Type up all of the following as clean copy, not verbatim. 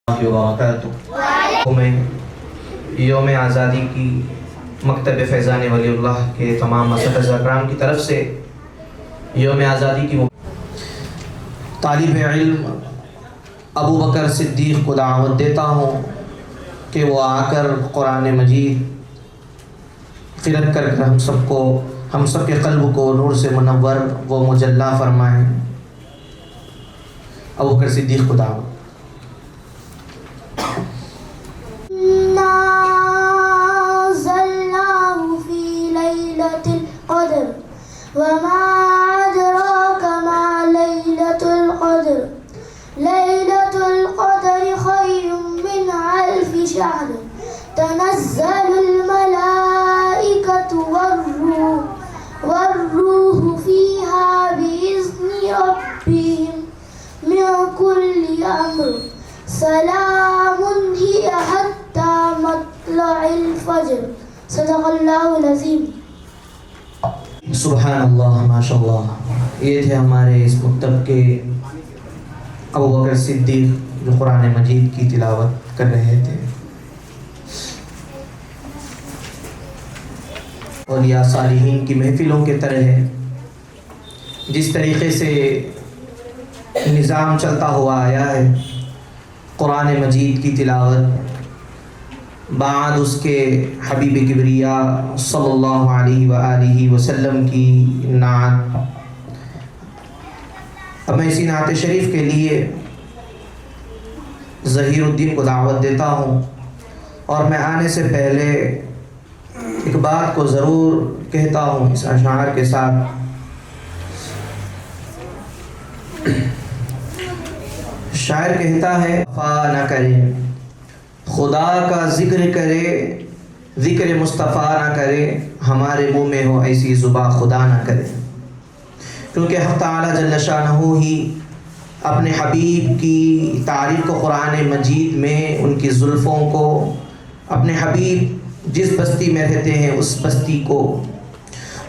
मैं योम आज़ादी की मकतब फैज़ान वलीउल्लाह के तमाम असतिज़ा कराम की तरफ से योम आज़ादी की तालिब इल्म अबू बकर सिद्दीक़ को दावत देता हूँ कि वो आकर कुरान मजीद क़िरात कर हम सबके क़ल्ब को नूर से मुनव्वर व मुजल्ला फरमाएँ। अबू बकर सिद्दीक़ को दावत। वमा अदराका मा लैलतुल क़द्र लैलतुल क़द्र खैरुम मिन अल्फि शहर तनज़्ज़लुल मलाइकतु वर्रूह फ़ीहा बिइज़्नि रब्बिहिम मिन कुल्लि अम्र सलामुन हिय हत्ता मत्लइल फ़ज्र। सदक़ल्लाहुल अज़ीम। सुबहानल्लाह माशाअल्लाह। ये थे हमारे इस मकतब के अबू बकर सिद्दीक़ जो कुरान मजीद की तिलावत कर रहे थे। और या सालिहीन की महफिलों के तरह है, जिस तरीक़े से निज़ाम चलता हुआ आया है, कुरान मजीद की तिलावत बाद उसके हबीब किबरिया सल्लल्लाहु अलैहि वसल्लम की नात। अब मैं इसी नात शरीफ के लिए ज़हीरुद्दीन को दावत देता हूँ। और मैं आने से पहले एक बात को ज़रूर कहता हूँ इस अशार के साथ। शायर कहता है, वफ़ा न करें खुदा का ज़िक्र करे, ज़िक्र मुस्तफ़ा ना करे, हमारे मुँह में हो ऐसी ज़ुबान खुदा ना करे। क्योंकि हक़ ताला जल्ल शानहू ही अपने हबीब की तारीफ़ को कुरान मजीद में उनकी ज़ुल्फ़ों को, अपने हबीब जिस बस्ती में रहते हैं उस बस्ती को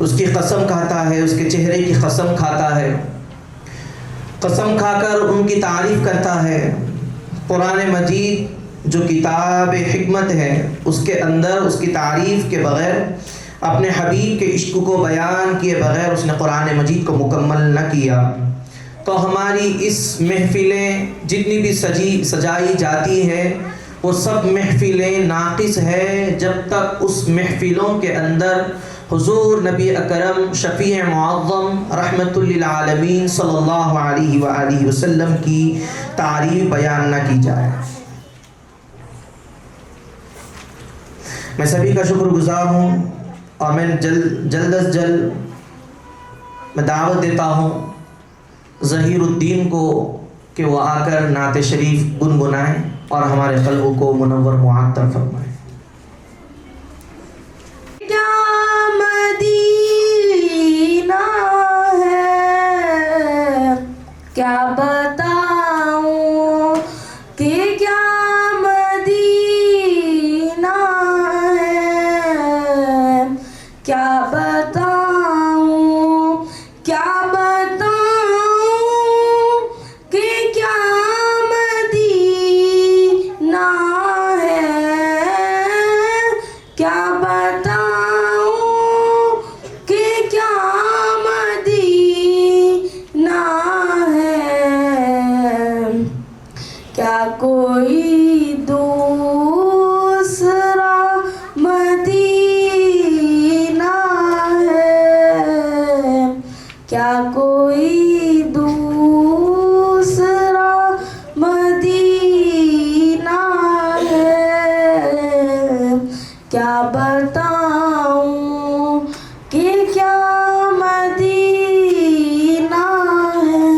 उसकी कसम खाता है, उसके चेहरे की कसम खाता है, कसम खाकर उनकी तारीफ़ करता है। कुरान मजीद जो किताब हिकमत है उसके अंदर उसकी तारीफ़ के बग़ैर, अपने हबीब के इश्क़ को बयान किए बग़ैर उसने कुरान मजीद को मुकम्मल न किया। तो हमारी इस महफ़िलें जितनी भी सजाई जाती है वो सब महफ़िलें नाक़िस है जब तक उस महफ़िलों के अंदर हुज़ूर नबी अकरम शफ़ी मुअज़्ज़म रहमतुल लिल आलमीन सल्लल्लाहु अलैहि वसल्लम की तारीफ़ बयान न की जाए। मैं सभी का शुक्रगुज़ार हूँ और मैं जल्द अज जल्द मैं दावत देता हूँ ज़हीरुद्दीन को कि वो आकर नात शरीफ गुनगुनाएं और हमारे क़ल्ब को मुनव्वर मुअत्तर फरमाएं। क्या मदीना है, क्या बताऊं कि क्या क्या बताऊं कि क्या मदीना है, क्या बताऊं कि क्या मदीना है। क्या कोई दूसरा क्या कोई दूसरा मदीना है, क्या बताऊं कि क्या मदीना है।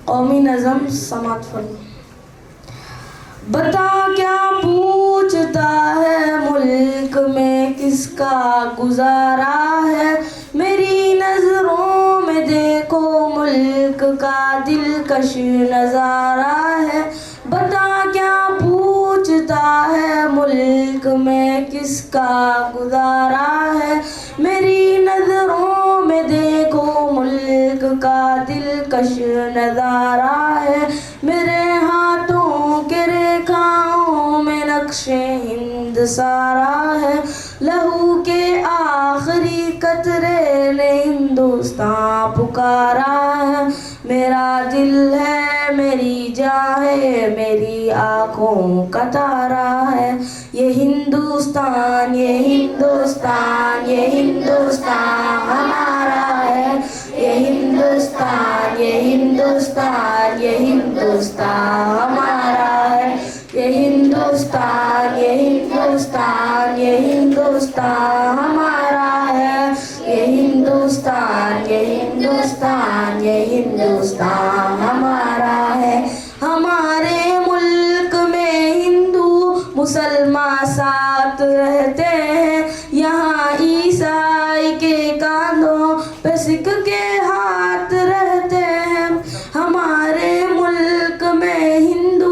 कौमी नज़म समात फरमा। बता क्या पूछता है मुल्क में किसका गुजारा है, मेरी नज़रों में देखो मुल्क का दिलकश नज़ारा है। बता क्या पूछता है मुल्क में किसका गुजारा है, मेरी नज़रों में देखो मुल्क का दिलकश नज़ारा है। मेरे हाथों के नक्शे हिंद सारा है, लहू के आखिरी कतरे ने हिंदुस्तान पुकारा है। मेरा दिल है, मेरी जान है, मेरी आँखों का तारा है। ये हिंदुस्तान, ये हिंदुस्तान, ये हिंदुस्तान हमारा है। ये हिंदुस्तान, ये हिंदुस्तान, ये हिंदुस्तान हमारा है। ये हिंदुस्तान, ये हिंदुस्तान, ये हिंदुस्तान हमारा है। ये हिंदुस्तान, ये हिंदुस्तान, ये हिंदुस्तान हमारा है। हमारे मुल्क में हिंदू मुसलमान साथ रहते हैं, यहाँ ईसाई के कांधों पे सिख के हाथ रहते हैं। हमारे मुल्क में हिंदू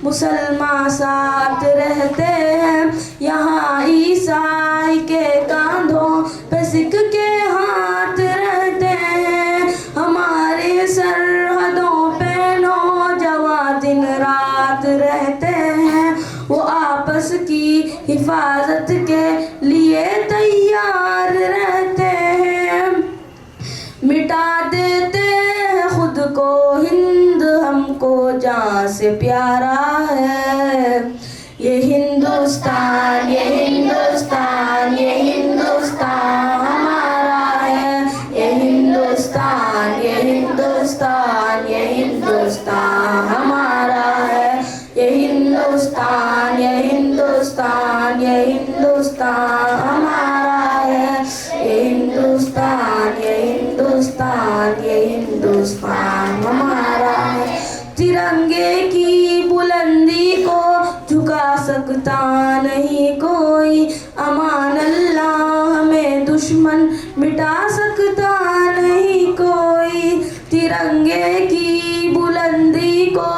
मुसलमान साथ रहते हैं, यहाँ ईसाई के कांधों पे सिख के हाथ रहते हैं। हमारे सरहदों पे नौजवान दिन रात रहते हैं, वो आपस की हिफाजत के लिए तैयार रहते हैं। मिटा देते हैं खुद को हिंद, हमको जान से प्यारा है। ये हिंदुस्तान, ये हिंदुस्तान, ये हिंदुस्तान हमारा है। ये हिंदुस्तान, ये हिंदुस्तान, ये हिंदुस्तान हमारा है। ये हिंदुस्तान, ये हिंदुस्तान, ये हिंदुस्तान हमारा है। ये हिंदुस्तान, ये हिंदुस्तान, ये हिंदुस्तान हमारा है। तिरंगे की बुलंदी को झुका सकता नहीं कोई, अमान अल्लाह हमें दुश्मन मिटा सकता नहीं कोई। तिरंगे की बुलंदी को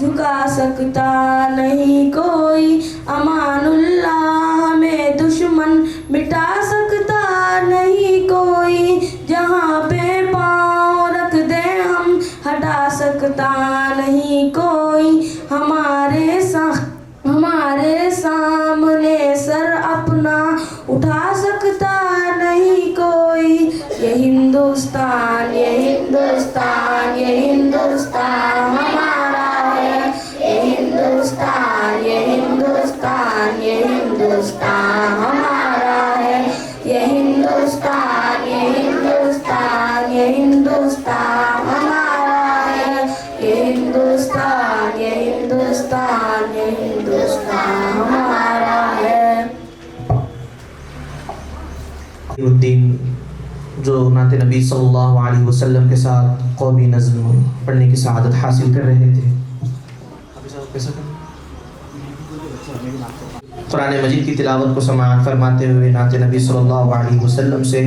झुका सकता नहीं कोई, अमानुल्लाह हमें दुश्मन मिटा सकता नहीं कोई। जहाँ पे पाँव रख दे हम हटा सकता नहीं कोई, हमारे सामने सर अपना उठा सकता नहीं कोई। ये हिंदुस्तान, ये हिंदुस्तान, ये हिंदुस्तान हमारा है। ये हिंदुस्तान, ये हिंदुस्तान, ये हिंदुस्तान हमारा है। ये हिंदुस्तान, ये हिंदुस्तान, ये हिंदुस्तान हमारा है। ये हिंदुस्तान, ये हिंदुस्तान, ये हिंदुस्तान हमारा है। उद्दीन जो नाते नबी सल्लल्लाहु अलैहि वसल्लम के साथ कौमी नज़्म पढ़ने की सआदत हासिल कर रहे थे। कुरान मजीद की तिलावत को समाअत फरमाते हुए नाते नबी सल्लल्लाहु अलैहि वसल्लम से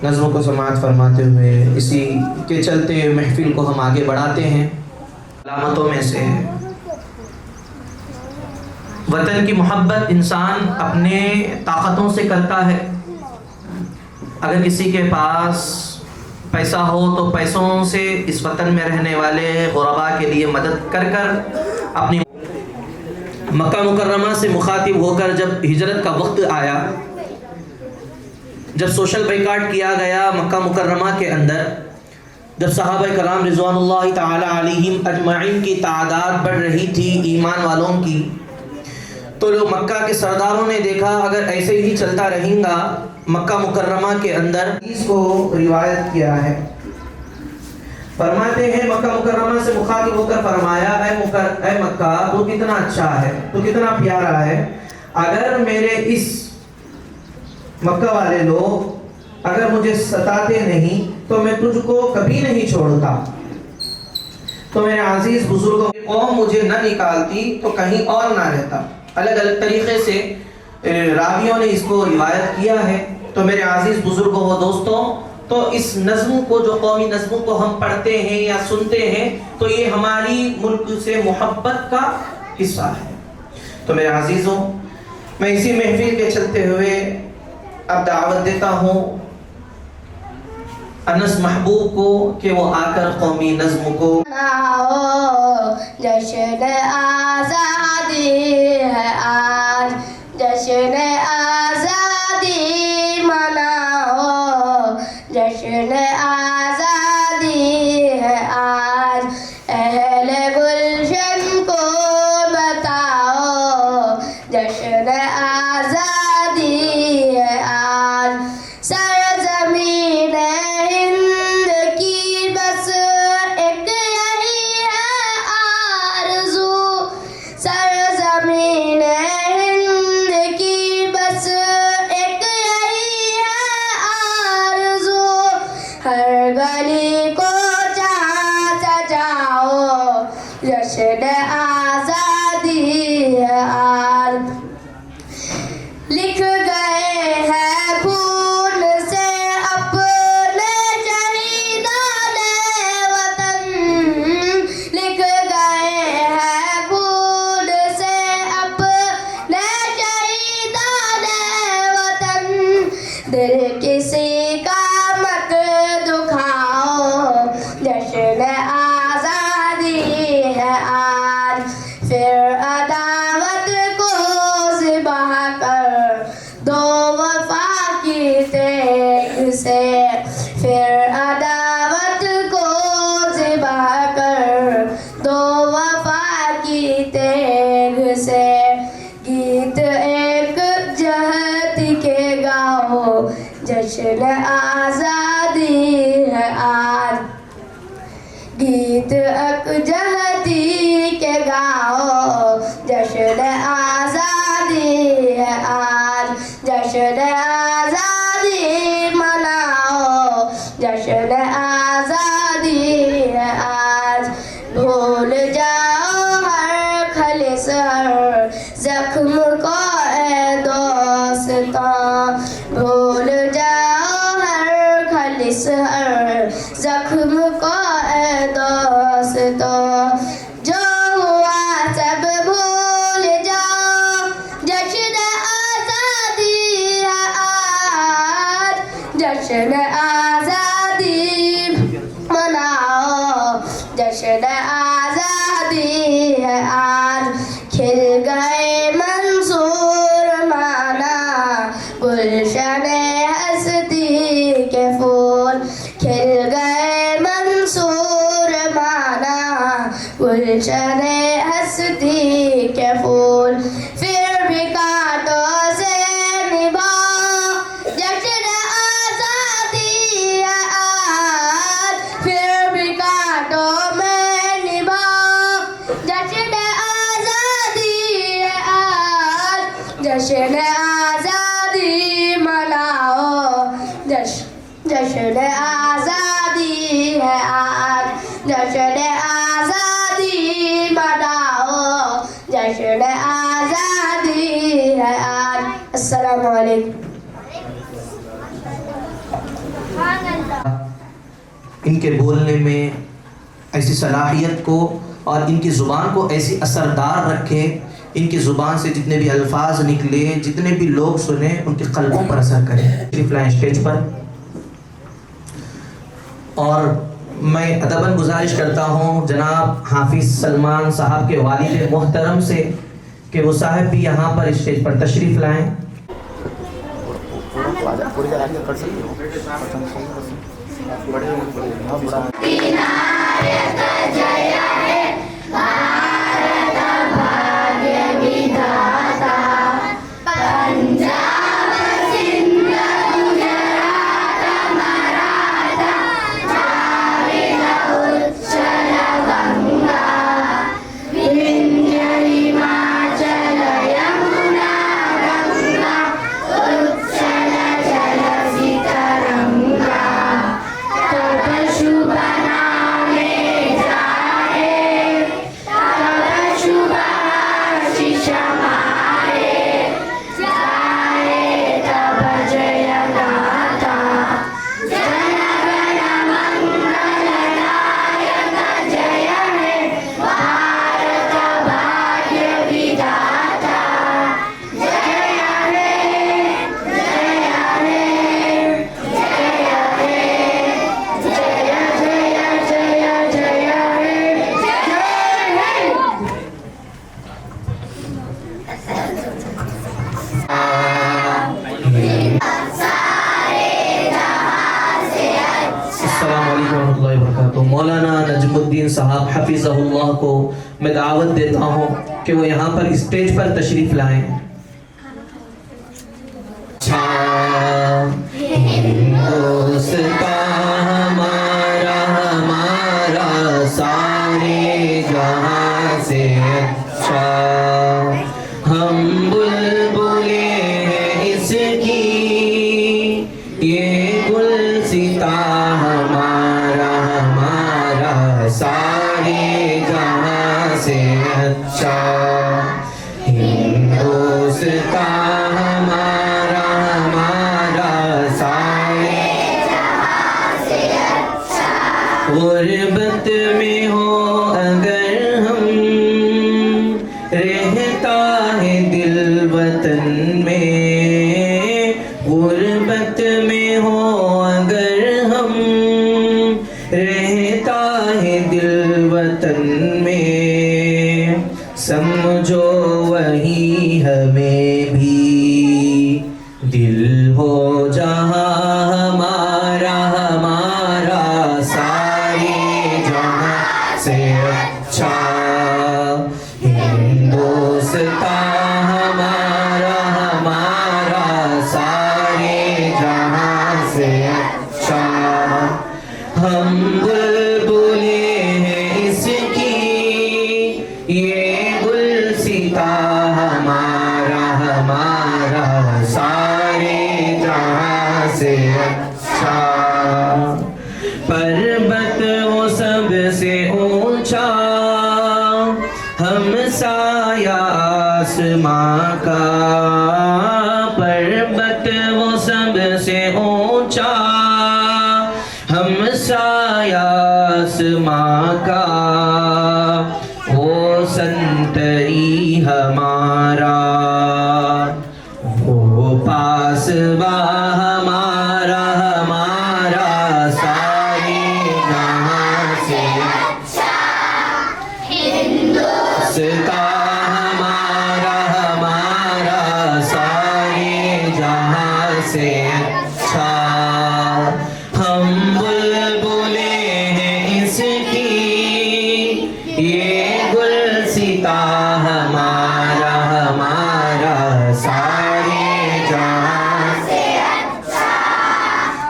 नज़्मों को समाअत फरमाते हुए इसी के चलते महफिल को हम आगे बढ़ाते हैं। अलामतों में से है वतन की मोहब्बत इंसान अपने ताकतों से करता है। अगर किसी के पास पैसा हो तो पैसों से इस वतन में रहने वाले गुरबा के लिए मदद कर अपनी मक्का मुकर्रमा से मुखातिब होकर जब हिजरत का वक्त आया, जब सोशल बाइकाट किया गया मक्का मुकर्रमा के अंदर, जब सहाबा कराम रिज़वानुल्लाहि ताला अलैहिम अजमाइन की तादाद बढ़ रही थी ईमान वालों की, तो लोग मक्का के सरदारों ने देखा अगर ऐसे ही चलता रहेगा मक्का मुकर्रमा के अंदर, इसको रिवायत किया है। फरमाते हैं मक्का मुकर्रमा से मुखातिब होकर फरमाया, ऐ मक्का तू कितना अच्छा है, तू कितना प्यारा है, अगर मेरे इस मक्का वाले लोग अगर मुझे सताते नहीं तो मैं तुझको कभी नहीं छोड़ता। तो मेरे अजीज बुजुर्गों की कौम मुझे न निकालती तो कहीं और ना रहता। अलग अलग तरीके से रावियों ने इसको रिवायत किया है। तो मेरे अजीज बुजुर्गों व दोस्तों, तो इस नज़्म को, जो कौमी नज़्मों को हम पढ़ते हैं या सुनते हैं, तो ये हमारी मुल्क से मोहब्बत का हिस्सा है। तो मेरे अजीज़ों, मैं इसी महफिल के चलते हुए अब दावत देता हूँ अनस महबूब को कि वो आकर कौमी नज़्म को जश्न आज़ादी है। से। गीत एक जहती के गाओ, जश्न आज़ादी है आज। गीत एक जहती के गाओ, जश्न आज़ादी है आज। जश्न आज़ादी मनाओ, जश्न आज़ादी है आज। भूल जाओ हर खलिस हर जख्म को ए दोस्तां। भूल जाओ हर खलिस हर जख्म को ए दोस्तों। जो हुआ सब भूल जाओ, जश्न आज़ादी है आज। जश्न आज़ादी मनाओ, जश्न आज़ादी है आज। खिल गए मंसूर माना गुलशन हस्ती के फूल। खिल गए मंसूर माना गुलशन हस्ती के फूल। फिर भी कांटों से निभाओ, जश्न आज़ादी है आज। फिर भी कांटों में निभाओ, जश्न आज़ादी है आज। जश्न आज़ादी मनाओ, जश्न आज़ादी है आज। जश्न आज़ादी मनाओ, जश्न आज़ादी है आज। अस्सलामु अलैकुम। इनके बोलने में ऐसी सलाहियत को और इनकी ज़ुबान को ऐसी असरदार रखे, इनकी ज़ुबान से जितने भी अल्फाज निकले, जितने भी लोग सुने, उनके कल्बों पर असर करें। तशरीफ़ लाएं स्टेज पर। और मैं अदबन गुजारिश करता हूँ जनाब हाफिज़ सलमान साहब के वालिद मोहतरम से कि वो साहब भी यहाँ पर स्टेज पर तशरीफ़ लाएं। पूरी कर सकते मौलाना नजमुद्दीन साहब हफिज़हुल्लाह को मैं दावत देता हूँ कि वो यहाँ पर स्टेज पर तशरीफ़ लाएं। हमारा हमारा सारे जहाँ से अच्छा, हम बुलबुले हैं इसकी, ये गुलसिता हमारा हमारा सारे जहाँ से अच्छा। हिंदुस्ता हमारा हमारा सारे जहाँ से अच्छा। गुर्बत में हो अगर हम, रहता है दिल वतन में। गुर्बत में हो अगर हम, रहता है दिल वतन में। समझो वही हमें भी दिल हो जहाँ हमारा हमारा सारे जहाँ से अच्छा। हिंदुस्तान दोस्ता हमारा हमारा सारे जहां से अच्छा। हम बुलबुले हैं इसकी ये गुलसिता हमारा हमारा सारे जहां से अच्छा। पर्वत वो सबसे ऊंचा हम साया आसमां का। पर्वत वो सबसे ऊंचा हम साया आसमां का। वो संतरी हमारा वो पासवा हमारा हमारा सारे जहां से दोस्ता हमारा हमारा सारे जहां से अच्छा। हम बुलबुले हैं इसकी ये गुलसिता हमारा हमारा सारे जहां से अच्छा।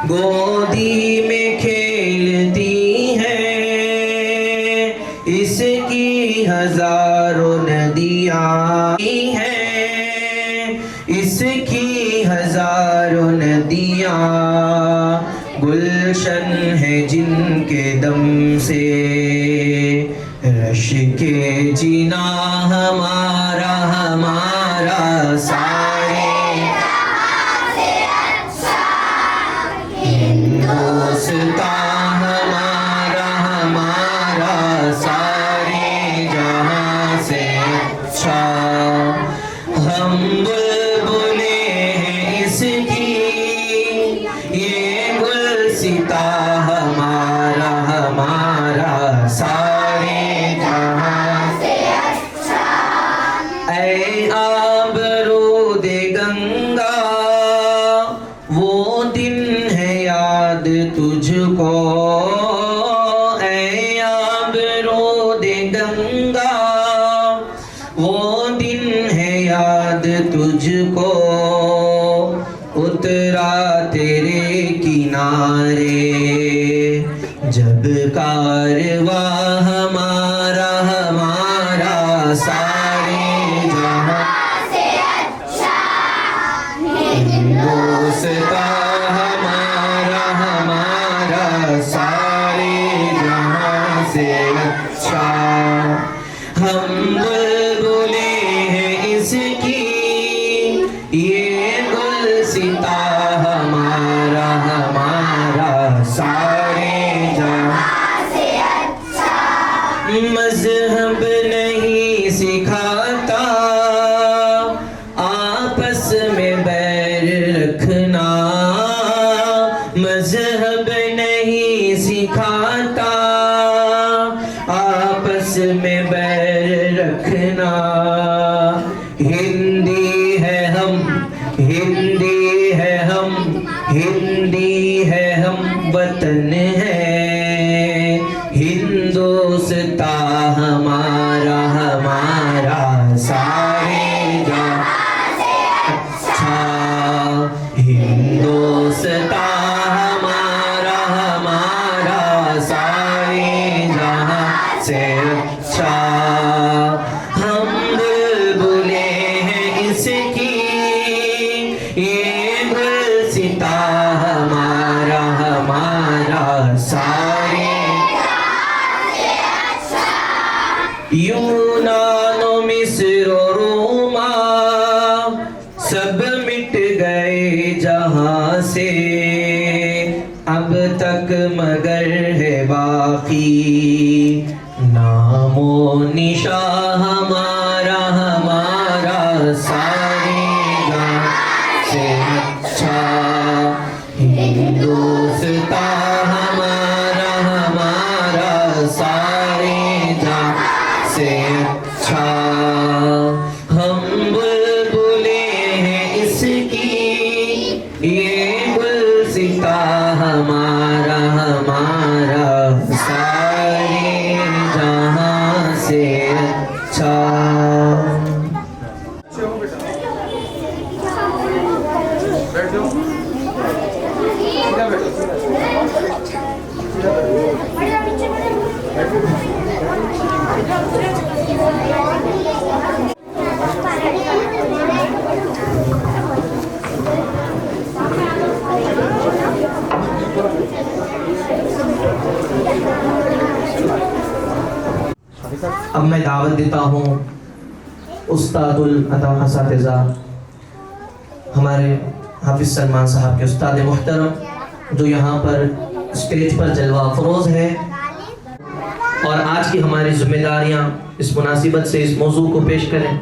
गोदी में खेलती है इसकी हजारों नदियाँ हैं इसकी हजारों नदियाँ। गुलशन है जिनके दम से रश के जीना हमारा हमारा सारे दोस्ता हमारा हमारा सारे जहां से अच्छा। हम बुलबुले हैं इसकी ये गुलसिता हमारा हमारा सारे जहां से अच्छा। ऐ आबरूद गंगा वो दिन है याद तुझको। ऐ आबरूद गंगा वो दिन है याद तुझको। उतरा तेरे किनारे जब कारवा हमारा हमारा सारे जहां से अच्छा। दोस्ता हमारा हमारा सारे जहां से अच्छा। हम बुलबुले हैं इसकी ये गुलसिता हमारा हमारा सारे जहां से अच्छा। मजहब नहीं सिखाता आपस में बैर रखना। मजहब नहीं सिखाता आपस में बैर रखना। हिंदी है हम हिंदी है हम हिंदी है हम वतन है हिंदोस्ता हमारा हमारा सारे जहां से अच्छा। हिंदोस्ता हमारा हमारा सारे जहां से अच्छा। हम बुलबुले हैं इसकी ये गुलसिता हमारा हमारा सारे यूनानो मिस्र रोमा सब मिट गए जहां से। अब तक मगर है बाकी नामो निशा हमारा हमारा सारे जहां से अच्छा। हिंदोस्ता हमारा हमारा सारे जहां से अच्छा। हम बुलबुले हैं इसकी ये गुलसिता हमारा हमारा सारे जहां से अच्छा। दावत देता हूँ उस्तादुल अता असातिज़ा हमारे हाफिज़ सलमान साहब के उस्ताद मुहतरम जो यहाँ पर स्टेज पर जलवा अफरोज़ है और आज की हमारी जिम्मेदारियाँ इस मुनासिबत से इस मौजू को पेश करें।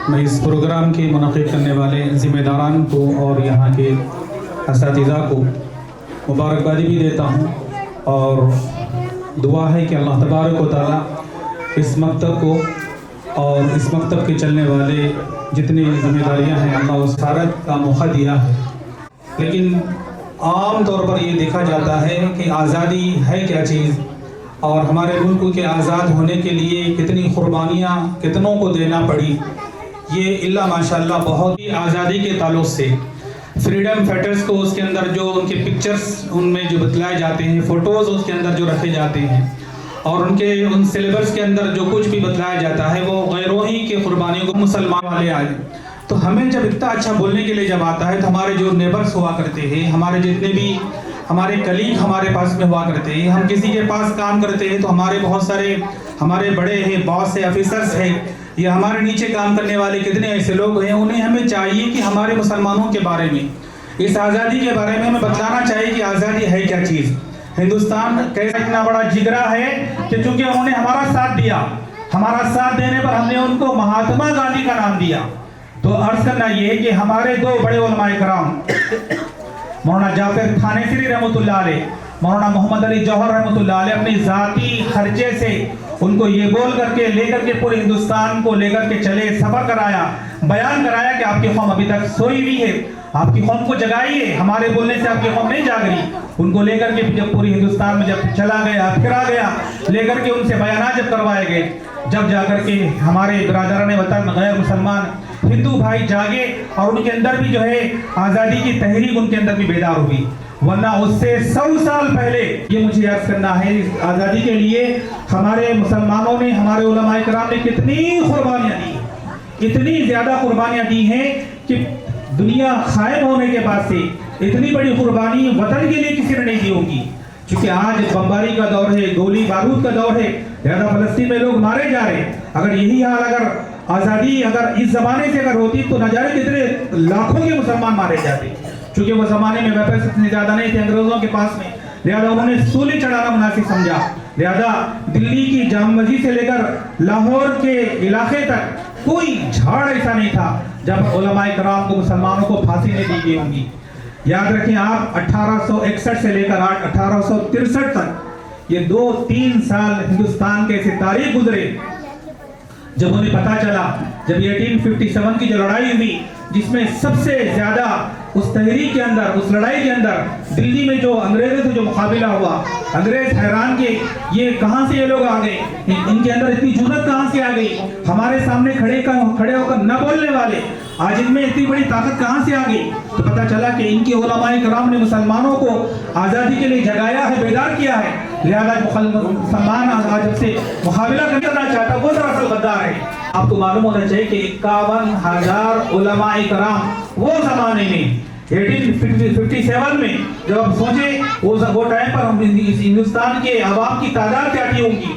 मैं इस प्रोग्राम के मुनक़िद करने वाले ज़िम्मेदारान को और यहाँ के असातिज़ा को मुबारकबादी भी देता हूँ और दुआ है कि अल्लाह तबारक व तआला इस मकतब को और इस मकतब के चलने वाले जितनी जिम्मेदारियाँ हैं अल्लाह उस सारा का मौका दिया है। लेकिन आम तौर पर ये देखा जाता है कि आज़ादी है क्या चीज़ और हमारे मुल्क के आज़ाद होने के लिए कितनी कुर्बानियाँ कितनों को देना पड़ी। ये इल्ला माशाल्लाह बहुत ही आज़ादी के ताल्लुक़ से फ्रीडम फाइटर्स को उसके अंदर जो उनके पिक्चर्स उनमें जो बतलाए जाते हैं, फ़ोटोज़ उसके अंदर जो रखे जाते हैं और उनके उन सिलेबस के अंदर जो कुछ भी बतलाया जाता है वो गैरों ही के कुर्बानियों को मुसलमान वाले आए। तो हमें जब इतना अच्छा बोलने के लिए जब आता है तो हमारे जो नेबर्स हुआ करते हैं, हमारे जितने भी हमारे कलीग हमारे पास में हुआ करते हैं, हम किसी के पास काम करते हैं तो हमारे बहुत सारे हमारे बड़े हैं, बॉस है, ऑफिसर्स हैं या हमारे नीचे काम करने वाले कितने ऐसे लोग हैं, उन्हें हमें चाहिए कि हमारे मुसलमानों के बारे में इस आज़ादी के बारे में हमें बतलाना चाहिए कि आज़ादी है क्या चीज़। हिंदुस्तान कैसा इतना बड़ा जिगरा है कि चूँकि उन्होंने हमारा साथ दिया, हमारा साथ देने पर हमने उनको महात्मा गांधी का नाम दिया। तो अर्ज करना ये है कि हमारे दो बड़े उलमाए कराम मौलाना जाफर थानेसरी रहमतुल्लाह अलैह, मौलाना मोहम्मद अली जौहर रहमतुल्लाह अलैह अपनी ज़ाती खर्चे से उनको ये बोल करके लेकर के पूरे हिंदुस्तान को लेकर के चले, सफ़र कराया, बयान कराया कि आपकी कौम अभी तक सोई हुई है, आपकी कौम को जगाइए, हमारे बोलने से आपकी कौम नहीं जाग रही। उनको लेकर के जब पूरी हिंदुस्तान में जब चला गया, फिरा गया, लेकर के उनसे बयान जब करवाए गए, जब जाकर के हमारे बिरादरान वतन गैर मुसलमान हिंदू भाई जागे और उनके अंदर भी जो है आज़ादी की तहरीक उनके अंदर भी बेदार हुई। वरना उससे 100 साल पहले ये मुझे याद करना है, इस आज़ादी के लिए हमारे मुसलमानों ने, हमारे उलमाए कराम ने कितनी कुर्बानियाँ दी, इतनी ज़्यादा कुर्बानियाँ दी हैं कि दुनिया कायम होने के बाद से इतनी बड़ी कुर्बानी वतन के लिए किसी ने नहीं दी होगी। क्योंकि आज बमबारी का दौर है, गोली बारूद का दौर है, ज़्यादा फ़लस्तीन में लोग मारे जा रहे हैं। अगर यही हाल अगर आज़ादी अगर इस ज़माने से अगर होती तो न जाने कितने लाखों के मुसलमान मारे जाते। क्योंकि वो ज़माने में वेपन्स इतने ज़्यादा नहीं थे अंग्रेज़ों के पास में, लिहाजा उन्होंने सूली चढ़ाना मुनासिब समझा। लिहाजा दिल्ली की जाम मस्जिद से लेकर लाहौर के इलाके तक कोई झाड़ ऐसा नहीं था जब उलमाए कराम को, मुसलमानों को फांसी नहीं दी गई होंगी। याद रखें आप 1861 से लेकर 1863 तक ये 2-3 साल हिंदुस्तान के ऐसे तारीख गुजरे जब उन्हें पता चला, जब 1857 की जो लड़ाई हुई जिसमें सबसे ज्यादा उस तहरीक के अंदर, उस लड़ाई के अंदर दिल्ली में जो अंग्रेजों से जो मुकाबला हुआ, अंग्रेज हैरान के ये कहाँ से ये लोग आ गए, इनके अंदर इतनी जुर्रत कहाँ से आ गई, हमारे सामने खड़े होकर न बोलने वाले, आज इनमें इतनी बड़ी ताकत कहाँ से आ गई। तो पता चला कि इनके उलमाए कराम ने मुसलमानों को आज़ादी के लिए जगाया है, बेदार किया है। लिहाजा मुसलमान आज से मुकाबला करना चाहता वो दरअसल गद्दार है। आपको मालूम होना चाहिए कि 51,000 उलमाए कराम वो ज़माने में 1857 में जब आप सोचे वो टाइम पर हम हिंदुस्तान के अवाम की तादाद क्या की होंगी,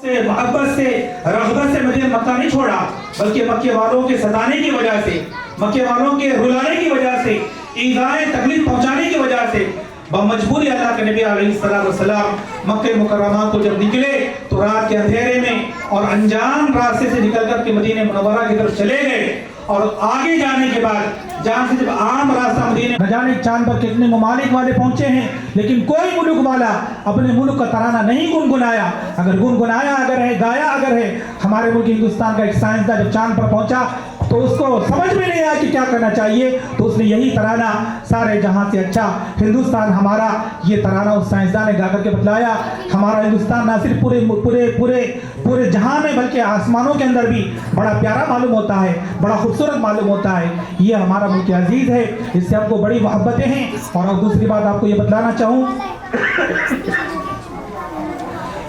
से मोहब्बत से रग़बत से मदीना मक्का नहीं छोड़ा, बल्कि मक्के वालों के सताने की वजह से, मक्के वालों के रुलाने की वजह से, ईज़ाए तकलीफ पहुंचाने की वजह से बमजबूरी अल्लाह के नबी अलैहिस्सलाम मक्के मुकर्रमा को जब निकले तो रात के अंधेरे में और अनजान रास्ते से निकल कर के मदीने मुनव्वरा की तरफ चले गए। और आगे जाने के बाद जहाँ से जब आम रास्ता मदीने, न जाने चांद पर कितने ममालिक वाले पहुंचे हैं, लेकिन कोई मुल्क वाला अपने मुल्क का तराना नहीं गुनगुनाया। अगर गुनगुनाया अगर है, गाया अगर है, हमारे मुल्क हिंदुस्तान का एक साइंसदान जब चांद पर पहुंचा तो उसको समझ में नहीं आया कि क्या करना चाहिए, तो उसने यही तराना सारे जहां से अच्छा हिंदुस्तान हमारा, ये तराना उस साइंसदान ने गा करके बतलाया। हमारा हिंदुस्तान ना सिर्फ पूरे पूरे पूरे पूरे जहां में बल्कि आसमानों के अंदर भी बड़ा प्यारा मालूम होता है, बड़ा खूबसूरत मालूम होता है। ये हमारा मुल्क अजीज़ है, इससे हमको बड़ी मोहब्बतें हैं। और दूसरी बात आपको ये बतलाना चाहूँ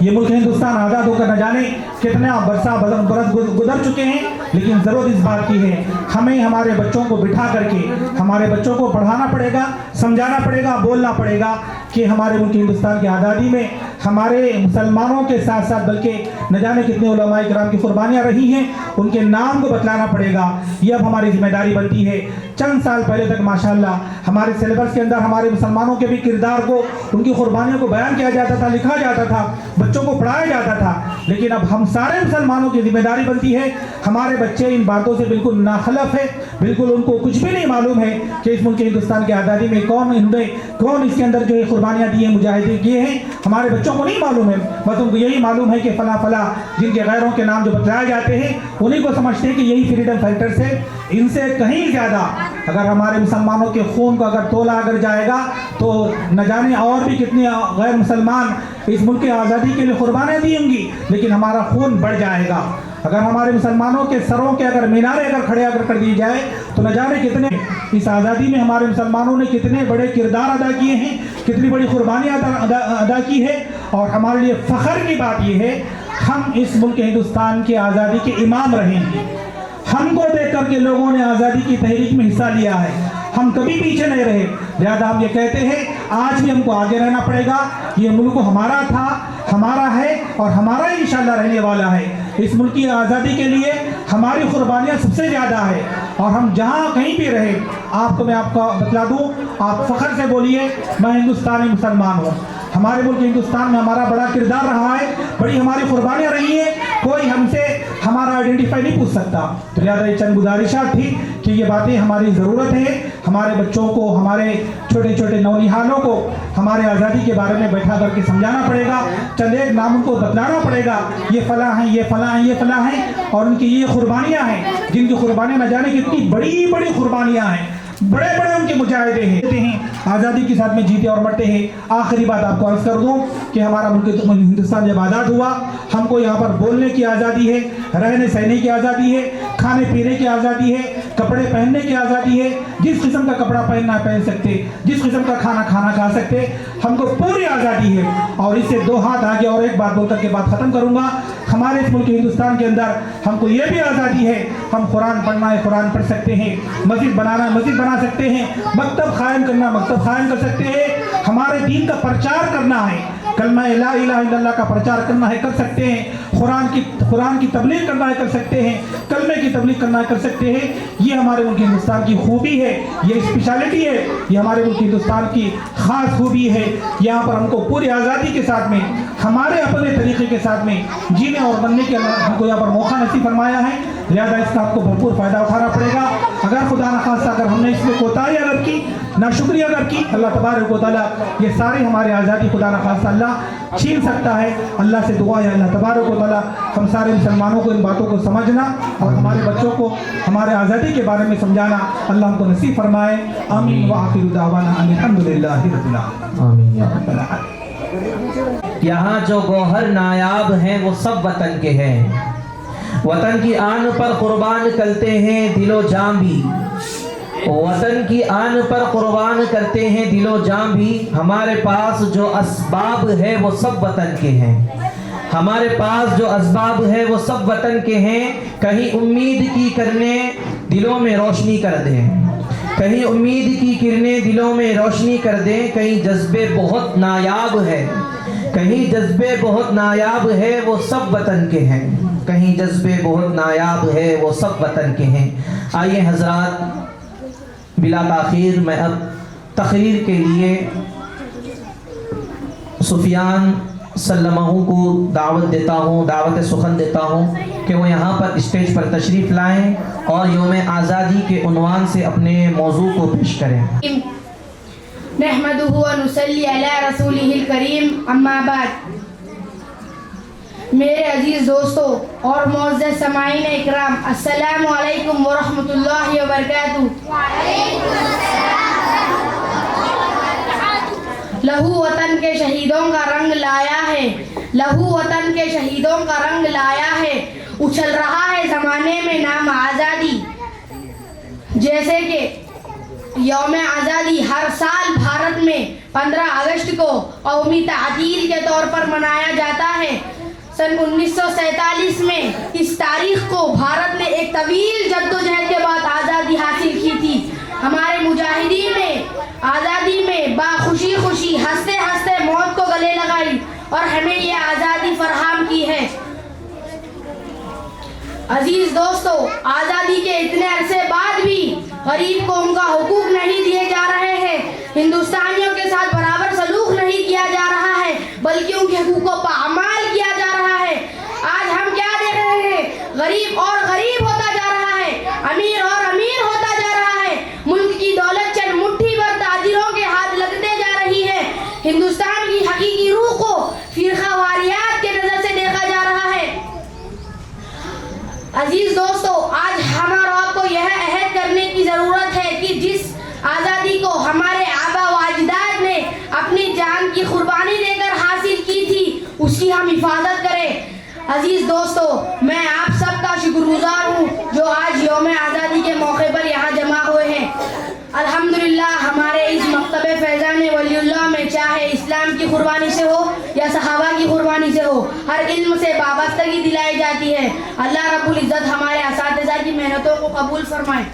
ये मुल्क हिंदुस्तान आज़ाद होकर न जाने कितना बरस गुजर चुके हैं, लेकिन ज़रूरत इस बात की है हमें हमारे बच्चों को बिठा करके हमारे बच्चों को पढ़ाना पड़ेगा, समझाना पड़ेगा, बोलना पड़ेगा कि हमारे मुल्क हिंदुस्तान की आज़ादी में हमारे मुसलमानों के साथ साथ बल्कि न जाने कितने उलमा इकराम की कुर्बानियाँ रही हैं, उनके नाम को बतलाना पड़ेगा। ये अब हमारी जिम्मेदारी बनती है। चंद साल पहले तक माशाल्लाह हमारे सिलेबस के अंदर हमारे मुसलमानों के भी किरदार को, उनकी कुर्बानियों को बयान किया जाता था, लिखा जाता था, बच्चों को पढ़ाया जाता था, लेकिन अब हम सारे मुसलमानों की जिम्मेदारी बनती है। हमारे बच्चे इन बातों से बिल्कुल नाखलफ है, बिल्कुल उनको कुछ भी नहीं मालूम है कि इस मुल्क हिंदुस्तान की आज़ादी में कौन इसके अंदर जो है कुर्बानियाँ दी हैं, मुजाहिदे किए हैं, हमारे बच्चों को नहीं मालूम है। बस उनको यही मालूम है कि फला फला जिनके गैरों के नाम जो बतलाए जाते हैं उन्हीं को समझते हैं कि यही फ्रीडम फाइटर्स है। इनसे कहीं ज़्यादा अगर हमारे मुसलमानों के खून को अगर तोला अगर जाएगा तो न जाने और भी कितने गैर मुसलमान इस मुल्क की आज़ादी के लिए कुर्बानियाँ दी होंगी, लेकिन हमारा खून बढ़ जाएगा। अगर हमारे मुसलमानों के सरों के अगर मीनारे अगर खड़े अगर कर दी जाए तो न जाने कितने इस आज़ादी में हमारे मुसलमानों ने कितने बड़े किरदार अदा किए हैं, कितनी बड़ी कुर्बानियाँ अदा की है। और हमारे लिए फ़ख्र की बात यह है हम इस मुल्क हिंदुस्तान की आज़ादी के इमाम रहे हैं। हमको देख करके लोगों ने आज़ादी की तहरीक में हिस्सा लिया है, हम कभी पीछे नहीं रहे। लिहाजा हम ये कहते हैं आज भी हमको आगे रहना पड़ेगा। ये मुल्क हमारा था, हमारा है और हमारा ही इंशाअल्लाह रहने वाला है। इस मुल्क की आज़ादी के लिए हमारी कुर्बानियाँ सबसे ज़्यादा है और हम जहाँ कहीं भी रहे आपको मैं आपका बतला दूँ, आप फ़ख्र से बोलिए मैं हिंदुस्तानी मुसलमान हूँ। हमारे मुल्क हिंदुस्तान में हमारा बड़ा किरदार रहा है, बड़ी हमारी कुर्बानियाँ रही हैं, कोई हमसे हमारा आइडेंटिफाई नहीं पूछ सकता। तो लिहाजा ये चंद गुजारिशात थी कि ये बातें हमारी ज़रूरत है। हमारे बच्चों को, हमारे छोटे छोटे नौनिहालों को हमारे आज़ादी के बारे में बैठा करके समझाना पड़ेगा, चंद एक नाम उनको बतलाना पड़ेगा, ये फ़लाँ हैं, ये फ़लाँ हैं, ये फ़लाँ हैं और उनकी ये कुर्बानियाँ हैं जिनकी कुर्बानियाँ न जाने कितनी बड़ी बड़ी कुर्बानियाँ हैं, बड़े बड़े उनके मुजाहिदे हैं, आज़ादी के साथ में जीते और मरते हैं। आखिरी बात आपको अर्ज़ कर दूं कि हमारा मुल्क हिंदुस्तान जब आज़ाद हुआ हमको यहाँ पर बोलने की आज़ादी है, रहने सहने की आज़ादी है, खाने पीने की आज़ादी है, कपड़े पहनने की आज़ादी है, जिस किस्म का कपड़ा पहनना पहन सकते, जिस किस्म का खाना खाना खा सकते, हमको पूरी आज़ादी है। और इससे दो हाथ आगे और एक बात बोल करके बात ख़त्म करूँगा। हमारे इस मुल्क हिंदुस्तान के अंदर हमको ये भी आज़ादी है, हम कुरान पढ़ना है कुरान पढ़ सकते हैं, मस्जिद बनाना है मस्जिद बना सकते हैं, मकतब कायम करना मकतब कायम कर सकते हैं, हमारे दीन का प्रचार करना है, कलमा ला इलाहा इल्लल्लाह का प्रचार करना है कर सकते हैं, कुरान की तबलीग करना है कर सकते हैं, कलमे की तबलीग करना है कर सकते हैं। ये हमारे मुल्क हिंदुस्तान की खूबी है, ये स्पेशलिटी है, ये हमारे मुल्क हिंदुस्तान की ख़ास खूबी है। यहाँ पर हमको पूरी आज़ादी के साथ में हमारे अपने तरीके के साथ में जीने और बनने के हमको यहाँ पर मौका नसीब फरमाया है। लिहाजा इसका आपको भरपूर फ़ायदा उठाना पड़ेगा। अगर खुदा न खास्ता अगर हमने इसमें कोताही अगर की, नाशुक्री अगर की, अल्लाह तबारक व तआला ये सारी हमारी आज़ादी खुदा न खास्ता अल्लाह छीन सकता है। अल्लाह से दुआ है अल्लाह तबारक व तआला हम सारे मुसलमानों को इन बातों को समझना और हमारे बच्चों को हमारे आज़ादी के बारे में समझाना अल्लाह हमको नसीब फरमाए। आमीन व आखिरु दावाना अल्हम्दुलिल्लाहि रब्बिल आलमीन। यहाँ जो गौहर नायाब हैं वो सब वतन के हैं, वतन की आन पर कुर्बान करते हैं दिलो जान भी, वतन की आन पर कुर्बान करते हैं दिलो जान भी। हमारे पास जो असबाब है वो सब वतन के हैं, हमारे पास जो असबाब है वो सब वतन के हैं। कहीं उम्मीद की करने दिलों में रोशनी कर दें, कहीं उम्मीद की किरणें दिलों में रोशनी कर दें। कहीं जज्बे बहुत नायाब है, कहीं जज्बे बहुत नायाब है वो सब वतन के हैं, कहीं जज्बे बहुत नायाब है वो सब वतन के हैं। आइए हजरात बिला ताखीर मैं अब तकरीर के लिए सुफियान सल्लमाहू को दावत देता हूँ, दावत सुखन देता हूँ कि वो यहाँ पर स्टेज पर तशरीफ़ लाएँ और यौम आज़ादी के उन्वान से अपने मौजू को पेश करें। नहमदुहु व नुसल्ली अला रसूलिहिल करीम, अम्मा बाद। मेरे अजीज़ दोस्तों और मुअज़्ज़ज़ समाईन इकराम, अस्सलामु अलैकुम व रहमतुल्लाहि व बरकातुहू। लहू वतन के शहीदों का रंग लाया है, लहू वतन के शहीदों का रंग लाया है। उछल रहा है ज़माने में नाम आज़ादी, जैसे कि यौम आज़ादी हर साल भारत में 15 अगस्त को कौमी तातील के तौर पर मनाया जाता है। सन 1947 में इस तारीख को भारत ने एक तवील जद्दोजहद के बाद आज़ादी हासिल की थी। हमारे मुजाहिदीन ने आज़ादी में बाखुशी खुशी हंसते हंसते मौत को गले लगाई और हमें ये आज़ादी फराहम की है। अजीज दोस्तों, आज़ादी के इतने अरसे बाद भी गरीब को उनका हुकूक नहीं दिए जा रहे हैं, हिंदुस्तानियों के साथ बराबर सलूक नहीं किया जा रहा है, बल्कि उनके हुकूकों पर अमाल किया जा रहा है। आज हम क्या देख रहे हैं? गरीब और गरीब होता जा रहा है, अमीर और अमीर होता जा रहा है। मुल्क की दौलत चंद मुट्ठी भर ताजिरों के हाथ लगते जा रही है। हिंदुस्तान की हकीकी रूह को फिरकावारियात के नजर से देखा जा रहा है। अजीज दोस्तों, आज हम और आपको यह अहद करने की ज़रूरत है कि जिस आज़ादी को हमारे आबा व अजदाद ने अपनी जान की कुर्बानी देकर हासिल की थी, उसकी हम हिफाजत करें। अजीज दोस्तों, मैं आप सबका शुक्रगुजार हूँ जो आज यौम आज़ादी के मौके पर यहाँ जमा हुए हैं। अल्हम्दुलिल्लाह, हमारे इस मकतबे फैज़ान वलीउल्लाह में चाहे इस्लाम की कुर्बानी से हो या सहाबा की कुर्बानी से हो, हर इल्म से वाबस्तगी दिलाई जाती है। अल्लाह रब्बुल इज़्ज़त हमारे असातिज़ा की मेहनतों को कबूल फरमाए।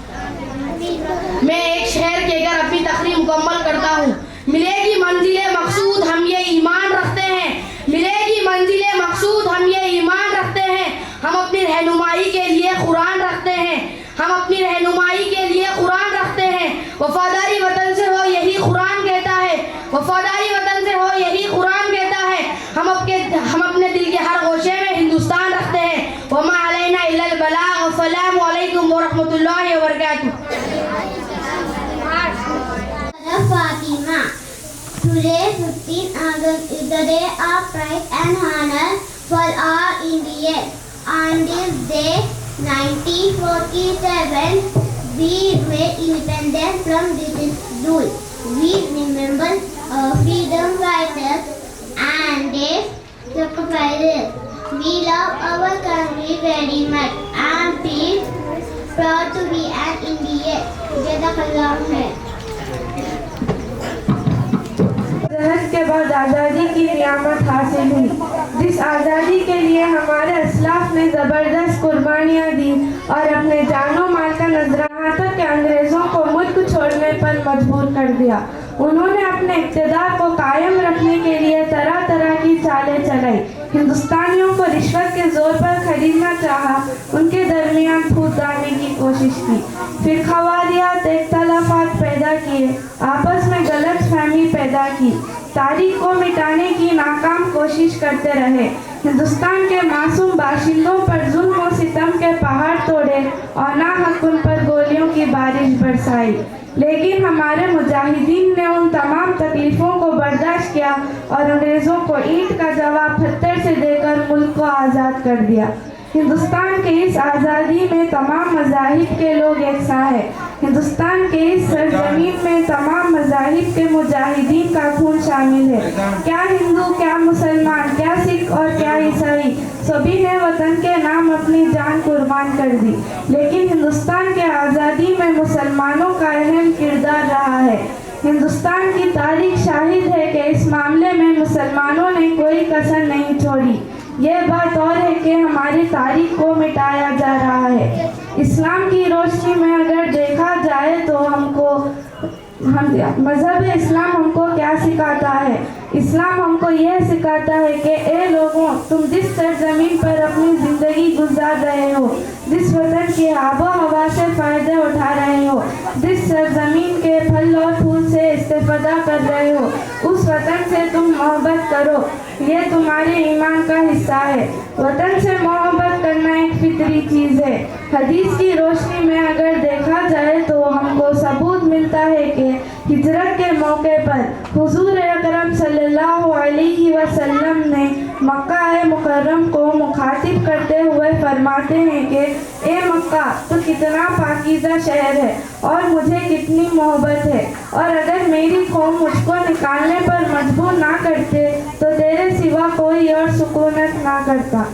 मैं एक शेर कहकर अपनी तकरीर मुकम्मल करता हूँ। मिलेगी मंजिले मकसूद हम ये ईमान रखते हैं, मिलेगी मंजिले मकसूद हम ये ईमान रखते हैं। हम अपनी रहनुमाई के लिए कुरान रखते हैं, हम अपनी रहनुमाई के लिए कुरान रखते हैं। वफादारी वतन से हो यही कुरान कहता है, वफादारी वतन से हो यही कुरान कहता है। हम अपने दिल के हर गोशे में हिंदुस्तान रखते हैं। वमा अलैना इल्लल बलाग। अस्सलामु अलैकुम व रहमतुल्लाहि व बरकातुहू। Fatima. Today, 15 August, is the day of pride and honor for all Indians. On this day, 1947, we made independence from British rule. We remember our freedom fighters and their sacrifices. We love our country very much and feel proud to be an Indian. Jazakallah khair. जहद के बाद आज़ादी की नियामत हासिल हुई। जिस आज़ादी के लिए हमारे असलाफ ने ज़बरदस्त कुर्बानियाँ दी और अपने जानो माल का नजराना तक के अंग्रेज़ों को मुल्क छोड़ने पर मजबूर कर दिया। उन्होंने अपने इक़्तिदार को कायम रखने के लिए तरह तरह की चालें चलाई। हिंदुस्तानियों को रिश्वत के ज़ोर पर खरीदना चाहा, उनके दरमियान फूट डालने की कोशिश की, फिर खवारियात इख्तलाफात पैदा किए, आपस में गलत फहमी पैदा की, तारीख को मिटाने की नाकाम कोशिश करते रहे। हिंदुस्तान के मासूम बाशिंदों पर जुल्म और सितम के पहाड़ तोड़े और नाहक उन पर गोलियों की बारिश बरसाई। लेकिन हमारे मुजाहिदीन ने उन तमाम तकलीफ़ों को बर्दाश्त किया और अंग्रेज़ों को ईंट का जवाब पत्थर से देकर मुल्क को आज़ाद कर दिया। हिंदुस्तान के इस आज़ादी में तमाम मज़ाहिब के लोग एकसा है। हिंदुस्तान के इस सरजमीन में तमाम मज़ाहिब के मुजाहिदीन का खून शामिल है। क्या हिंदू, क्या मुसलमान, क्या सिख और क्या ईसाई, सभी ने वतन के नाम अपनी जान कुर्बान कर दी। लेकिन हिंदुस्तान के आज़ादी में मुसलमानों का अहम किरदार रहा है। हिंदुस्तान की तारीख शाहिद है कि इस मामले में मुसलमानों ने कोई कसर नहीं छोड़ी। यह बात और है कि हमारी तारीख को मिटाया जा रहा है। इस्लाम की रोशनी में अगर देखा जाए तो मज़हब इस्लाम हमको क्या सिखाता है? इस्लाम हमको यह सिखाता है कि ए लोगों, तुम जिस सरजमीन पर अपनी ज़िंदगी गुजार रहे हो, जिस वतन की आबो हवा से फ़ायदे उठा रहे हो, जिस सरजमीन के फल और फूल से इस्तेफ़ादा कर रहे हो, उस वतन से तुम मोहब्बत करो। यह तुम्हारे ईमान का हिस्सा है। वतन से मोहब्बत करना एक फितरी चीज़ है। हदीस की रोशनी में अगर देखा जाए तो हमको सबूत मिलता है कि हिजरत के मौके पर हुजूर अकरम सल्लल्लाहु अलैहि वसल्लम ने मक्का मुकर्रम को मुखातिब करते हुए फरमाते हैं कि ए मक्का, तो कितना पाकीज़ा शहर है और मुझे कितनी मोहब्बत है, और अगर मेरी कौम मुझको निकालने पर मजबूर ना करते तो तेरे सिवा कोई और सुकूनत ना करता।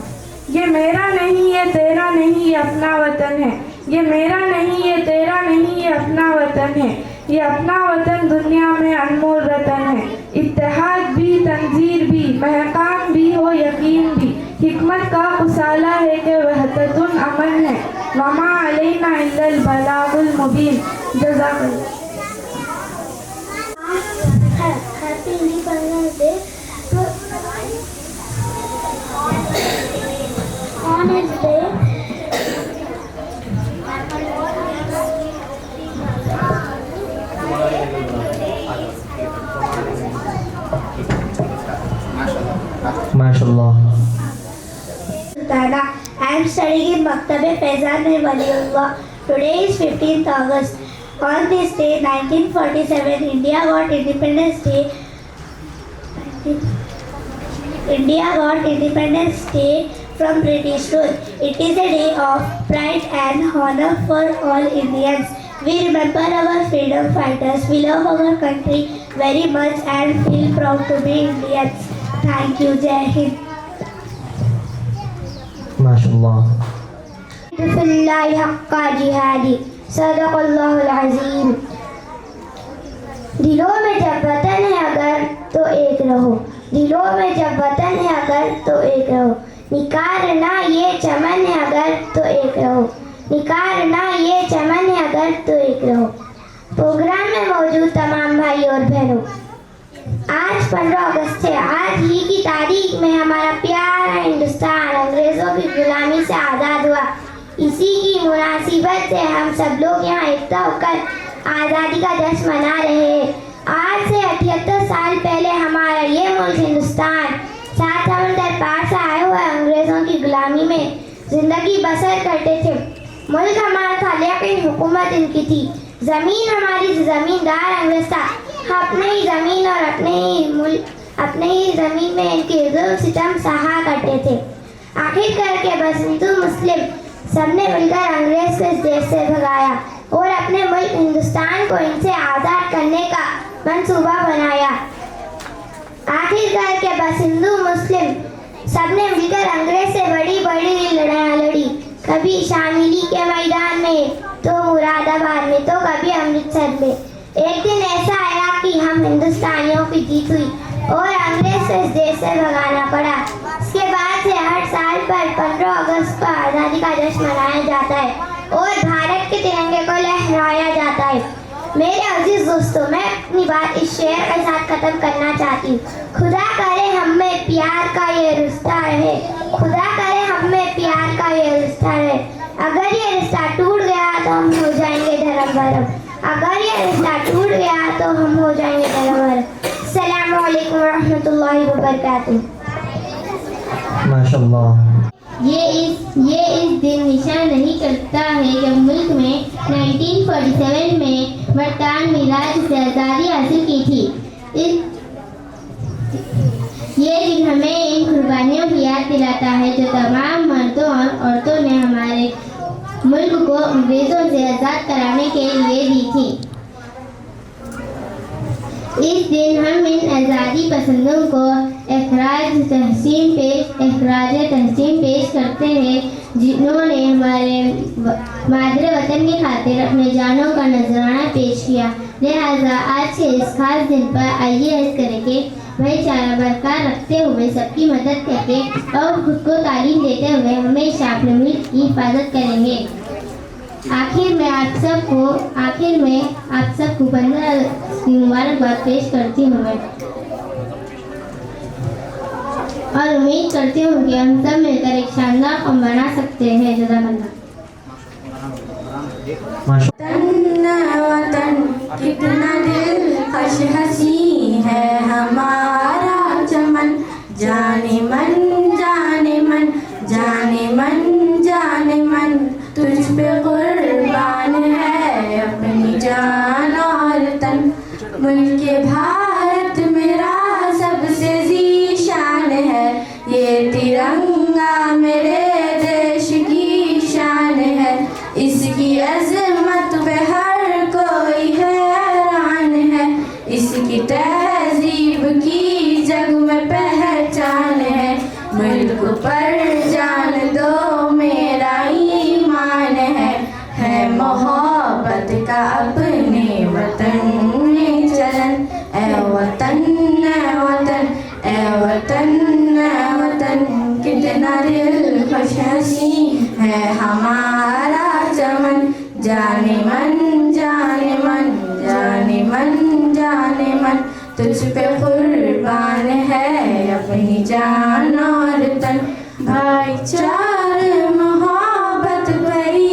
ये मेरा नहीं, ये तेरा नहीं, ये अपना वतन है। ये मेरा नहीं, ये तेरा नहीं, ये अपना वतन है। ये अपना वतन दुनिया में अनमोल रतन है। इत्तेहाद भी, तंजीर भी, महकाम भी हो यकीन भी, हिकमत का उसाला है कि वहदतुन अमन है। वमा अलैना इल्लल बलागुल मुबीन। जज़ाकल्लाह। Happy Independence Day. On his day, माशाल्लाह। I am studying in Maktab-e Faizan Waliullah. Today is 15th August. On this day, 1947, India got Independence Day. India got Independence Day from British rule. It is a day of pride and honor for all Indians. We remember our freedom fighters. We love our country very much and feel proud to be Indians. Thank you. Jai Hind. माशाल्लाह। फिल्लाहि हक्का जिहादी सदक़ल्लाहुल अज़ीम। दिलों में जब वतन है अगर तो एक रहो, दिलों में जब वतन है अगर तो एक रहो, निकारना ये चमन है अगर तो एक रहो, निकारना ये चमन है अगर तो एक रहो। प्रोग्राम में मौजूद तमाम भाई और बहनों, आज 15 अगस्त है। आज ही की तारीख में हमारा प्यारा हिंदुस्तान अंग्रेजों की गुलामी से आज़ाद हुआ। इसी की मुनासिबत से हम सब लोग यहाँ एकता होकर आज़ादी का जश्न मना रहे हैं। आज से 78 साल पहले हमारा ये मुल्क हिंदुस्तान 7 समंदर पार से आए हुए अंग्रेजों की गुलामी में जिंदगी बसर करते थे। मुल्क हमारा था लेकिन हुकूमत इनकी थी। ज़मीन हमारी ज़मींदार अंग्रेज था। अपने ही ज़मीन और अपने ही ज़मीन में इनके जुल्म सितम सहा करते थे। आखिर करके बस हिंदू मुस्लिम सबने मिलकर अंग्रेज को इस देश से भगाया और अपने मुल्क हिंदुस्तान को इनसे आज़ाद करने का मंसूबा बनाया। आखिर करके बस हिंदू मुस्लिम सबने मिलकर अंग्रेज से बड़ी बड़ी लड़ाइयाँ लड़ी, कभी शामिली के मैदान में, तो मुरादाबाद में, तो कभी अमृतसर में। एक दिन ऐसा आया कि हम हिंदुस्तानियों की जीत हुई और अंग्रेज को इस देश से भगाना पड़ा। इसके बाद से हर साल पर 15 अगस्त को आज़ादी का जश्न मनाया जाता है और भारत के तिरंगे को लहराया जाता है। मेरे अजीज दोस्तों, मैं अपनी बात इस शेर के साथ ख़त्म करना चाहती हूँ। खुदा करे हम में प्यार का ये रिश्ता रहे, खुदा करे हम में प्यार का ये रिश्ता रहे। अगर ये रिश्ता टूट गया तो हम हो जाएंगे धर्म भरम, अगर ये रिश्ता टूट गया तो हम हो जाएंगे धर्म भरम। अस्सलामु अलैकुम रहमतुल्लाहि व बरकातुहू। माशाल्लाह। ये इस दिन निशान नहीं करता है जब मुल्क में 1947 में बरतानवी राज से आज़ादी हासिल की थी। ये दिन हमें इन कुर्बानियों की याद दिलाता है जो तमाम मर्दों और औरतों ने हमारे मुल्क को अंग्रेजों से आज़ाद कराने के लिए दी थी। इस दिन हम इन आज़ादी पसंदों को एखराज तहसीन पेश करते हैं जिन्होंने हमारे मादरे वतन की खातिर अपने जानों का नजराना पेश किया। लिहाजा आज के इस खास दिन पर आइए इस करें कि भाईचारा बरकरार रखते हुए सबकी मदद करके और खुद को तालीम देते हुए हमेशा अपने मुल्क की हिफाजत करेंगे। आखिर में आप सबको 15 अगस्त की मुबारकबाद पेश करती हूँ मैं और उम्मीद करती हूँ कि हम सब मिलकर एक शानदार कौम बना सकते हैं। जज़ाकल्लाह। वतन कितना दिलकश हसी है हमारा चमन, जाने मन जाने मन जाने मन जाने मन, तुझ पे कुर्बान है अपनी जान और तन। मुल्के भारत मेरा सबसे ज़ीशान है, ये तिरंगा मेरे देश की शान है। इसकी अज़मत पे हर कोई हैरान है, इसकी तहज़ीब की जग में पहचान है। मुल्क पर जान दो मेरा ईमान है मोहब्बत का अपने वतन कितना दिलकश हंसी है हमारा चमन, जाने मन जाने मन जाने मन जाने मन, तुझ पे कुर्बान है अपनी जान और तन। भाईचारे मोहब्बत भरी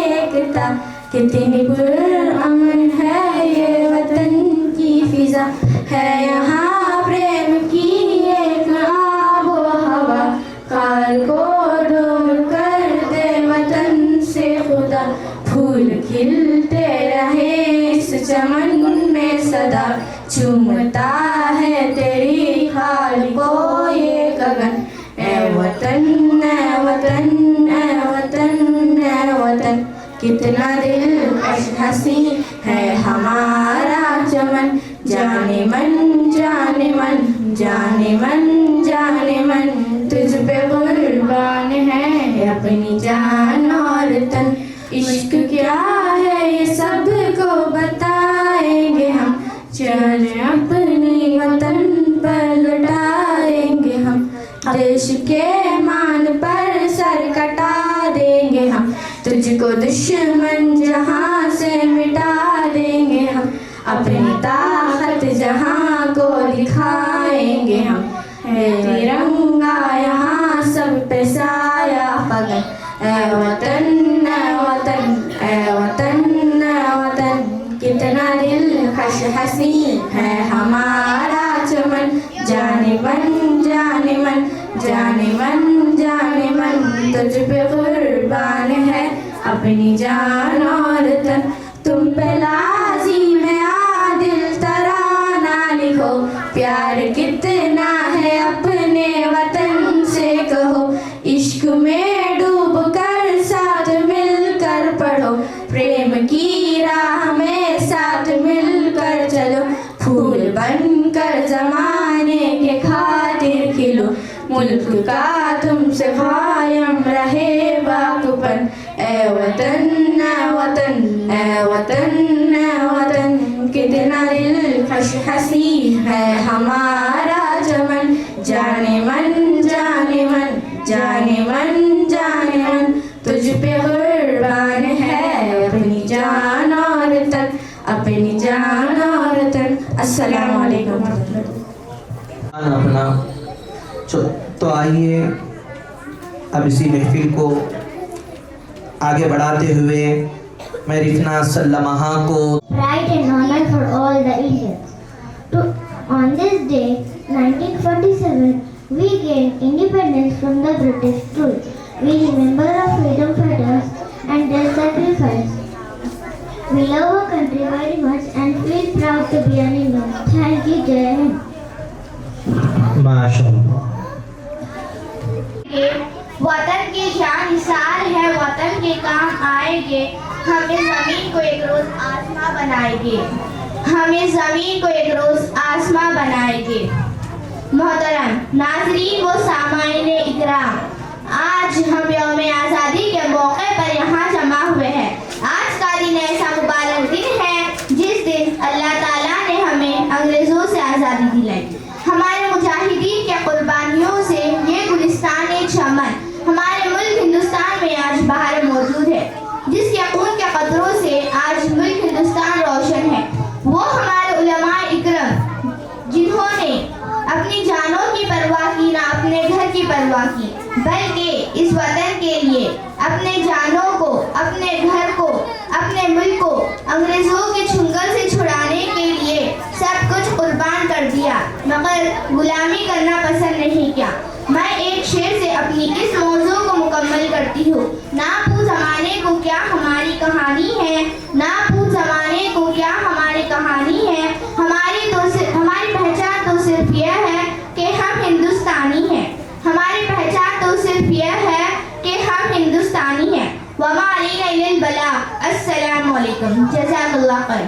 एकता, कितनी पुरअमन है ये वतन की फिजा, है यहाँ प्रेम की एक आबो हवा, काल को दूर कर दे वतन से खुदा, फूल खिलते रहे इस चमन में सदा, चूमता है तेरी खाल को ये गगन, ए वतन ए वतन ए वतन ए वतन, कितना दिलकश हंसी है हमारा चमन, जाने मन जाने मन जाने मन जाने मन, तुझ पे कुर्बान है अपनी जान और तन। इश्क क्या है ये सबको बताएंगे हम, चल अपने वतन पर लौटाएंगे हम, देश के मान पर सर कटा देंगे हम, तुझको दुश्मन जहां से मिटा देंगे हम, अपनी ताकत जहां को दिखाएंगे हम, है तिरंगा यहाँ सब पे साया फगन, ए वतन ए वतन ए वतन ए वतन, कितना दिलकश हंसी है हमारा चमन, जाने मन जाने मन जाने मन जाने मन, तुझ पे कुर्बान है अपनी जान और तन। तुम पे लाज़िम है आदिल तराना लिखो, प्यार कितना है अपने वतन से कहो, इश्क में डूब कर साथ मिलकर पढ़ो, प्रेम की राह में साथ मिलकर चलो, फूल बनकर जमाने के खातिर खिलो, मुल्क का तुमसे कायम रहे बाकुपन, ए वतन ए वतन ए वतन ए वतन, कितना दिलकश हंसी है हमारा चमन, जाने मन जाने मन जाने मन जाने मन, तुझ पे कुर्बान है अपनी जान और तन, अपनी जान और तन। अस्सलाम वालेकुम। अपना तो आइए अब इसी महफिल को आगे बढ़ाते हुए मैं रिफना सल्लमहा को Pride and honor for all the Indians. On this day, 1947, we gained independence from the British rule. We remember our freedom fighters and their sacrifice. We love our country very much and feel proud to be an Indian. Thank you, Jai Hind. माशाअल्लाह। वतन की शान निसार है, वतन के काम आएंगे, हमें ज़मीन को एक रोज़ आसमां बनाएंगे, हमें ज़मीन को एक रोज़ आसमां बनाएंगे। मोहतरम नाज़रीन व सामाईन इकराम, आज हम यौम आज़ादी के मौके पर यहाँ जमा हुए हैं। आज का दिन ऐसा मुबारक दिन है जिस दिन अल्लाह ताला ने हमें अंग्रेज़ों से आज़ादी दिलाई। हमारे मुजाहिदीन के कुर्बानियों से ये गुलिस्तान चमन हमारे मुल्क हिंदुस्तान में आज बाहर मौजूद है, जिसके खून के कतरों से आज मुल्क हिंदुस्तान रोशन है। वो हमारे उलमाए इकरम जिन्होंने अपनी जानों की परवाह की, ना अपने घर की परवाह की, बल्कि इस वतन के लिए अपने जानों को, अपने घर को, अपने मुल्क को अंग्रेजों के चुंगल से छुड़ाने के लिए सब कुछ कुर्बान कर दिया, मगर गुलामी करना पसंद नहीं किया। मैं एक शेर से अपनी इस मौजू को मुकम्मल करती हूँ। ना पूछ ज़माने को क्या हमारी कहानी है, ना पूछ ज़माने को क्या हमारी कहानी है, हमारी पहचान तो सिर्फ यह है कि हम हिंदुस्तानी हैं, हमारी पहचान तो सिर्फ यह है कि हम हिंदुस्तानी हैं। वमा अलैना इल्लल बलाग। अस्सलामु अलैकुम। जज़ाकल्लाह खैर।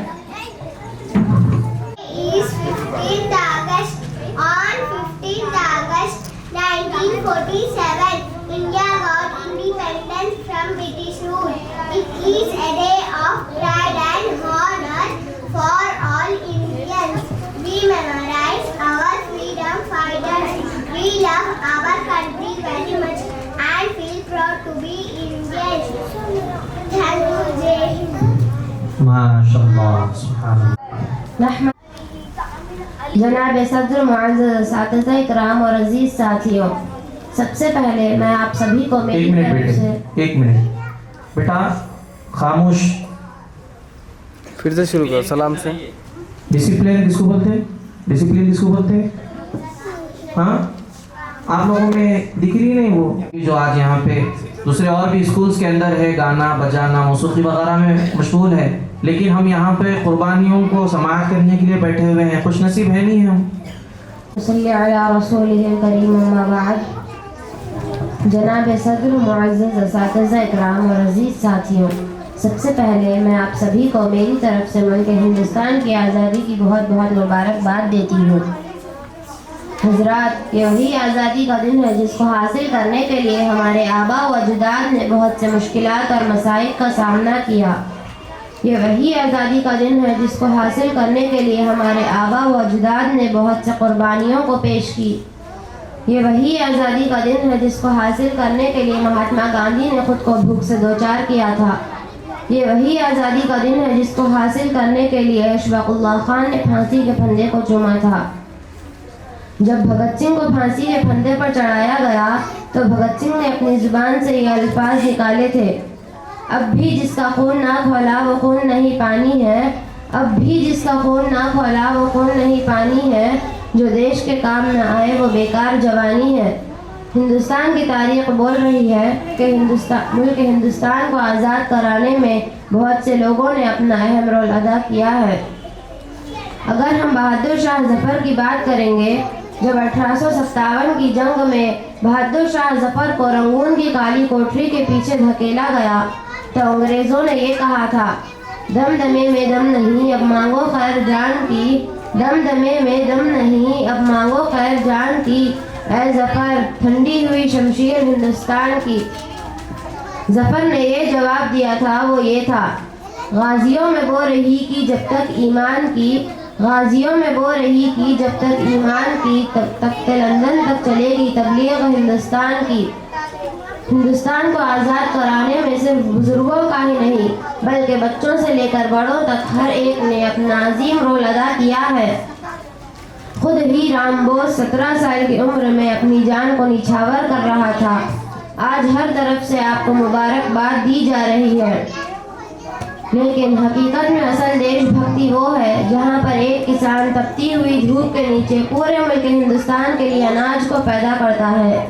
Is 15th August. On 15th August 1947, India got independence from British rule. It is a day of pride and honor for all Indians. We memorize our freedom fighters. We love our country very much. माशाअल्लाह सुभान जनाब सदर मुअज़्ज़ज़ असातिज़ा इकराम और अजीज साथियों, सबसे पहले मैं आप सभी को मेरी तरफ से एक मिनट बेटा खामोश। फिर से शुरू करो सलाम से। डिसिप्लिन किसको बोलते हैं? डिसिप्लिन किसको बोलते हैं? हाँ, आप लोगों में दिख रही नहीं वो जो आज यहाँ पे दूसरे और भी स्कूल्स के अंदर है, गाना बजाना मौसीकी वगैरह में मशगूल है, लेकिन हम यहाँ पे कुर्बानियों को समाअत करने के लिए बैठे हुए हैं। खुश नसीब है नहीं हम। सल्ली अला रसूलिल करीम अम्मा बाद। जनाब सदर मुअज़्ज़ज़ असातिज़ा इकराम और अजीज साथियों, सबसे पहले मैं आप सभी को मेरी तरफ से मुल्क हिंदुस्तान की आज़ादी की बहुत बहुत मुबारकबाद देती हूँ। हजरात, ये वही आज़ादी का दिन है जिसको हासिल करने के लिए हमारे आबा व अजदाद ने बहुत से मुश्किलात और मसाइब का सामना किया। ये वही आज़ादी का दिन है जिसको हासिल करने के लिए हमारे आबा व अजदाद ने बहुत से कुर्बानियों को पेश की। ये वही आज़ादी का दिन है जिसको हासिल करने के लिए महात्मा गांधी ने खुद को भूख से दो चार किया था। ये वही आज़ादी का दिन है जिसको हासिल करने के लिए अशफाक़ुल्लाह खान ने फांसी के फंदे को चूमा था। जब भगत सिंह को फांसी के फंदे पर चढ़ाया गया तो भगत सिंह ने अपनी ज़ुबान से ये अल्फाज निकाले थे, अब भी जिसका खून ना खौला वो खून नहीं पानी है, अब भी जिसका खून ना खौला वो खून नहीं पानी है, जो देश के काम न आए वो बेकार जवानी है। हिंदुस्तान की तारीख बोल रही है कि मुल्क हिंदुस्तान को आज़ाद कराने में बहुत से लोगों ने अपना अहम रोल अदा किया है। अगर हम बहादुर शाह जफ़र की बात करेंगे, जब 1857 की जंग में बहादुर शाह जफ़र को रंगून की काली कोठरी के पीछे धकेला गया तो अंग्रेज़ों ने ये कहा था, दम दमे में दम नहीं अब मांगो खैर जान की, दम दमे में दम नहीं अब मांगो खैर जान की, ऐ ज़फ़र ठंडी हुई शमशीर हिंदुस्तान की। ज़फ़र ने ये जवाब दिया था, वो ये था, गाजियों में वो रही की जब तक ईमान की, गाजियों में वो रही की जब तक ईमान की, तब तक लंदन तक चलेगी तबलीग हिंदुस्तान की। हिंदुस्तान को आज़ाद कराने में सिर्फ बुजुर्गों का ही नहीं बल्कि बच्चों से लेकर बड़ों तक हर एक ने अपना अजीम रोल अदा किया है। खुद ही राम बोस 17 साल की उम्र में अपनी जान को निछावर कर रहा था। आज हर तरफ से आपको मुबारकबाद दी जा रही है, लेकिन हकीकत में असल देशभक्ति वो है जहाँ पर एक किसान तपती हुई धूप के नीचे पूरे मुल्क हिंदुस्तान के लिए अनाज को पैदा करता है।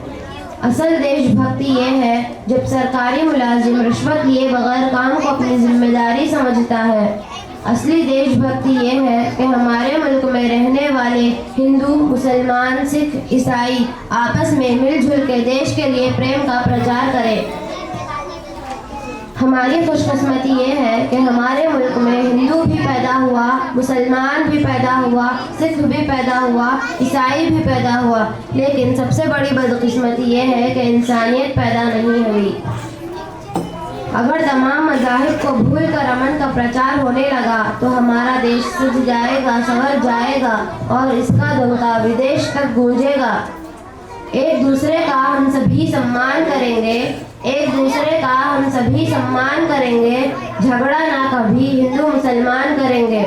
असल देशभक्ति ये है जब सरकारी मुलाजिम रिश्वत लिए बगैर काम को अपनी जिम्मेदारी समझता है। असली देशभक्ति ये है कि हमारे मुल्क में रहने वाले हिंदू, मुसलमान, सिख, ईसाई आपस में मिलजुल के देश के लिए प्रेम का प्रचार करें। हमारी खुशकिस्मती ये है कि हमारे मुल्क में हिंदू भी पैदा हुआ, मुसलमान भी पैदा हुआ, सिख भी पैदा हुआ, ईसाई भी पैदा हुआ, लेकिन सबसे बड़ी बदकिस्मती ये है कि इंसानियत पैदा नहीं हुई। अगर तमाम मज़ाहिब को भूल कर अमन का प्रचार होने लगा तो हमारा देश सज जाएगा, संवर जाएगा और इसका डंका विदेश तक गूंजेगा। एक दूसरे का हम सभी सम्मान करेंगे, एक दूसरे का हम सभी सम्मान करेंगे, झगड़ा ना कभी हिंदू मुसलमान करेंगे।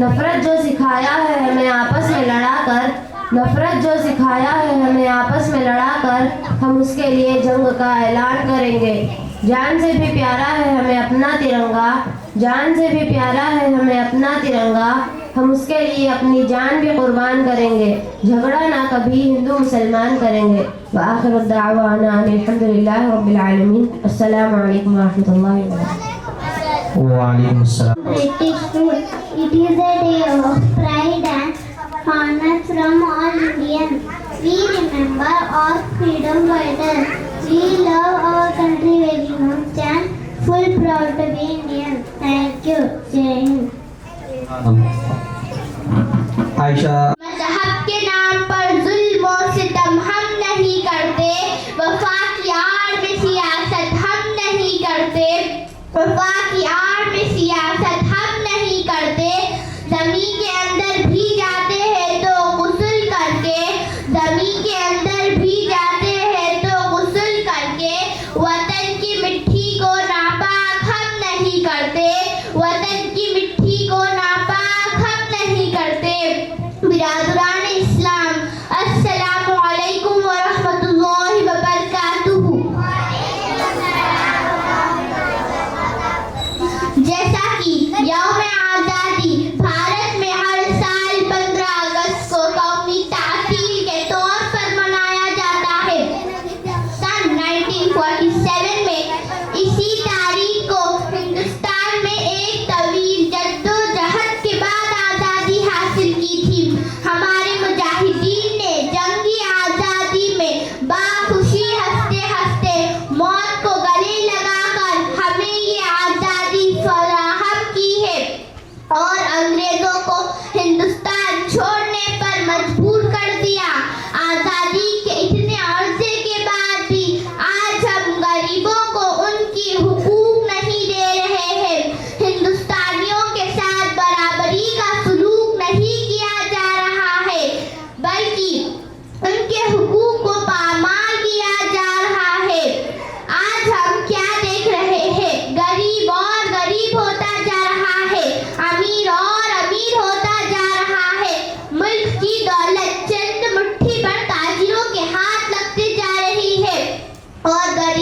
नफरत जो सिखाया है हमें आपस में लड़ाकर, नफरत जो सिखाया है हमें आपस में लड़ाकर हम उसके लिए जंग का ऐलान करेंगे। जान से भी प्यारा है हमें अपना तिरंगा, जान से भी प्यारा है हमें अपना तिरंगा, हम उसके लिए अपनी जान भी कुर्बान करेंगे। झगड़ा ना कभी हिंदू मुसलमान करेंगे। व आखिरु दावाना अल्हम्दुलिल्लाहि रब्बिल आलमीन। अस्सलामु अलैकुम व रहमतुल्लाहि व बरकातुहू। वालेकुम अस्सलाम। British food. It is a day of pride and honor from all Indians. We remember our freedom fighters. We love our country very much and full proud to be Indian. Thank you. Jai Hind. Ayesha, मज़हब के नाम पर जुल्म और सितम हम नहीं करते, वफा की आड़ में सियासत हम नहीं करते, वफा की आड़ में सियासत हम नहीं करते। ज़मीन के अंदर भी जाते हैं तो गुस्ल करके, ज़मीन के अंदर भी जाते हैं तो गुस्ल करके। वतन की मिट्टी को नापाक हम नहीं करते, वतन की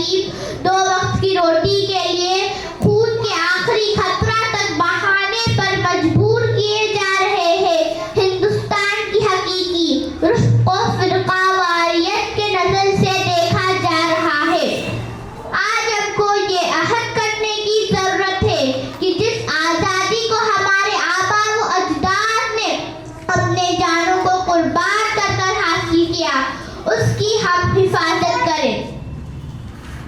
गरीब दो वक्त की रोटी के लिए खून के आखिरी खतरा तक बहाने पर मजबूर किए जा रहे हैं। हिंदुस्तान की हकीकी रुख को फिरकावारियत के नजर से देखा जा रहा है। आज हमको ये अहद करने की जरूरत है कि जिस आज़ादी को हमारे आबा व अजदाद ने अपने जानों को कुर्बान कर हासिल किया, उसकी हम हिफाजत करें।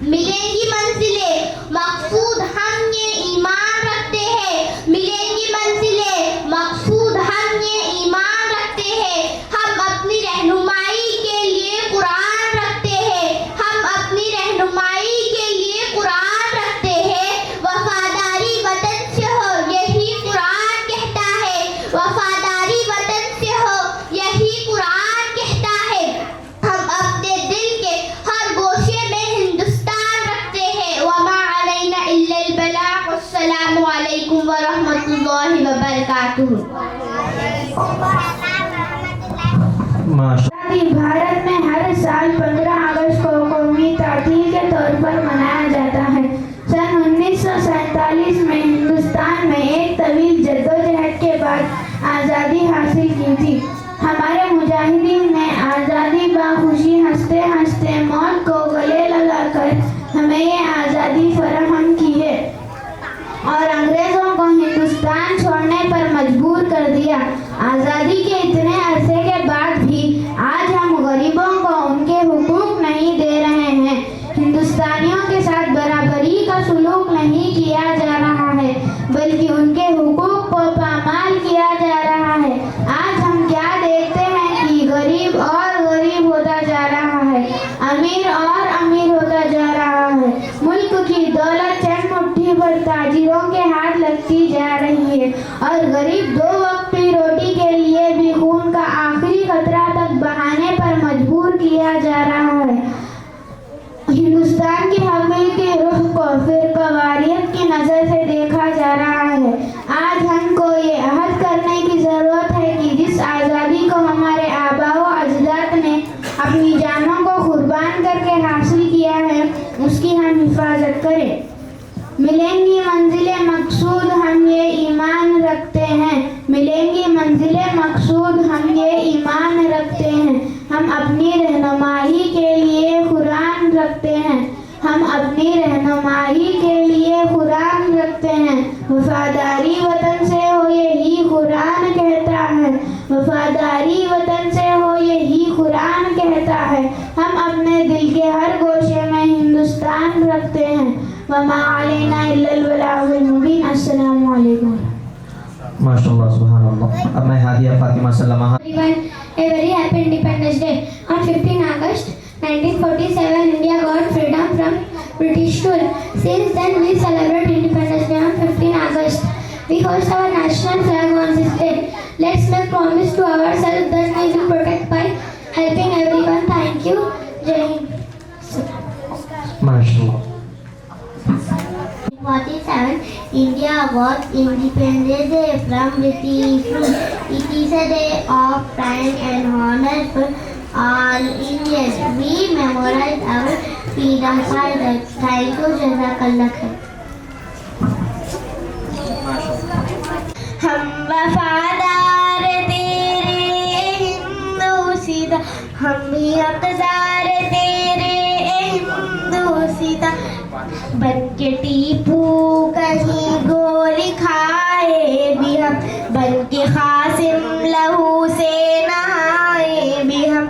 मिलेंगी मंजिलें मकसूद हम ये ईमान रखते हैं, मिलेंगी मंजिलें मकसूद हम ये ईमान रखते हैं। हम अपनी रहनुमाई के लिए कुरान रखते हैं, हम अपनी रहनुमाई के लिए कुरान रखते हैं। वफादारी वतन से हो यही कुरान कहता है, वफादारी वतन से हो यही कुरान कहता है। हम अपने दिल के हर गोशे में हिंदुस्तान रखते हैं। वमा अलैना इल्लल बलाग। अस्सलामु अलैकुम व रहमतुल्लाहि व बरकातुहू। माशा भारत में हर साल 15 अगस्त को कौमी तातील के तौर पर मनाया जाता है। सन 1947 में हिंदुस्तान में एक तवील जद्दोजहद के बाद आज़ादी हासिल की थी। हमारे मुजाहिदीन ने आज़ादी बाखुशी हंसते हंसते मौत को गले लगाकर हमें ये आज़ादी फराहम की है और अंग्रेज़ों को हिंदुस्तान छोड़ने पर मजबूर कर दिया। आज़ादी के इतने अरसे के बाद भी आज हम गरीबों को उनके हुकूक नहीं दे रहे हैं। हिंदुस्तानियों के साथ बराबरी का सुलूक नहीं किया जा रहा है, बल्कि उनके हुकूक को पामाल किया जा रहा है। आज हम क्या देखते हैं कि गरीब और गरीब होता जा रहा है, अमीर और अमीर होता जा रहा है। मुल्क की दौलत चंद मुट्ठी भर ताजिरों के हाथ लगती जा रही है और गरीब दो वक्त की रोटी के लिए भी खून का आखिरी खतरा तक बहाने पर मजबूर किया जा रहा है। हिंदुस्तान की हकीकी रुख को फिरकावारियत की नज़र से देखा जा रहा है। आज हमको ये अहद करने की ज़रूरत है कि जिस आज़ादी को हमारे आबा व अजदाद ने अपनी जानों को कुर्बान करके हासिल किया है, उसकी हम हिफाजत करें। मिलेंगी मंजिलें मकसूद हम ये ईमान रखते हैं, मिलेंगी मंजिलें मकसूद हम ये ईमान रखते हैं। हम अपनी रहनुमाई के लिए कुरान रखते हैं, हम अपनी रहनुमाई के लिए कुरान रखते हैं। वफादारी वतन से हो यही कुरान कहता है, वफादारी वतन से हो यही कुरान कहता है। हम अपने दिल के हर गोशे में हिंदुस्तान रखते हैं। वमा अलैना इल्लल बलागुल मुबीन। अस्सलामु अलैकुम। माशाअल्लाह सुभान अल्लाह। अब मैं Hadiya Fatima सल्लमा। Everyone, a very happy Independence Day. On 15 August 1947, India got freedom from British rule. Since then, we celebrate Independence Day on 15 August. We hoist our national flag on this day. Let's make promise to ourselves that we will protect by helping everyone. Thank you. Jai Hind. माशाअल्लाह। 47, India got independence from British rule. It is a day of pride and honor for all Indians. We memorize our freedom fighters. Thank you, Jazakallah khair. हम वफादार तेरे हिंदू सीधा, हम भी हकदार तेरे हिंदू सीधा। बन के टीपू कहीं गोली खाए भी हम, बन के कासिम लहू से नहाए भी हम,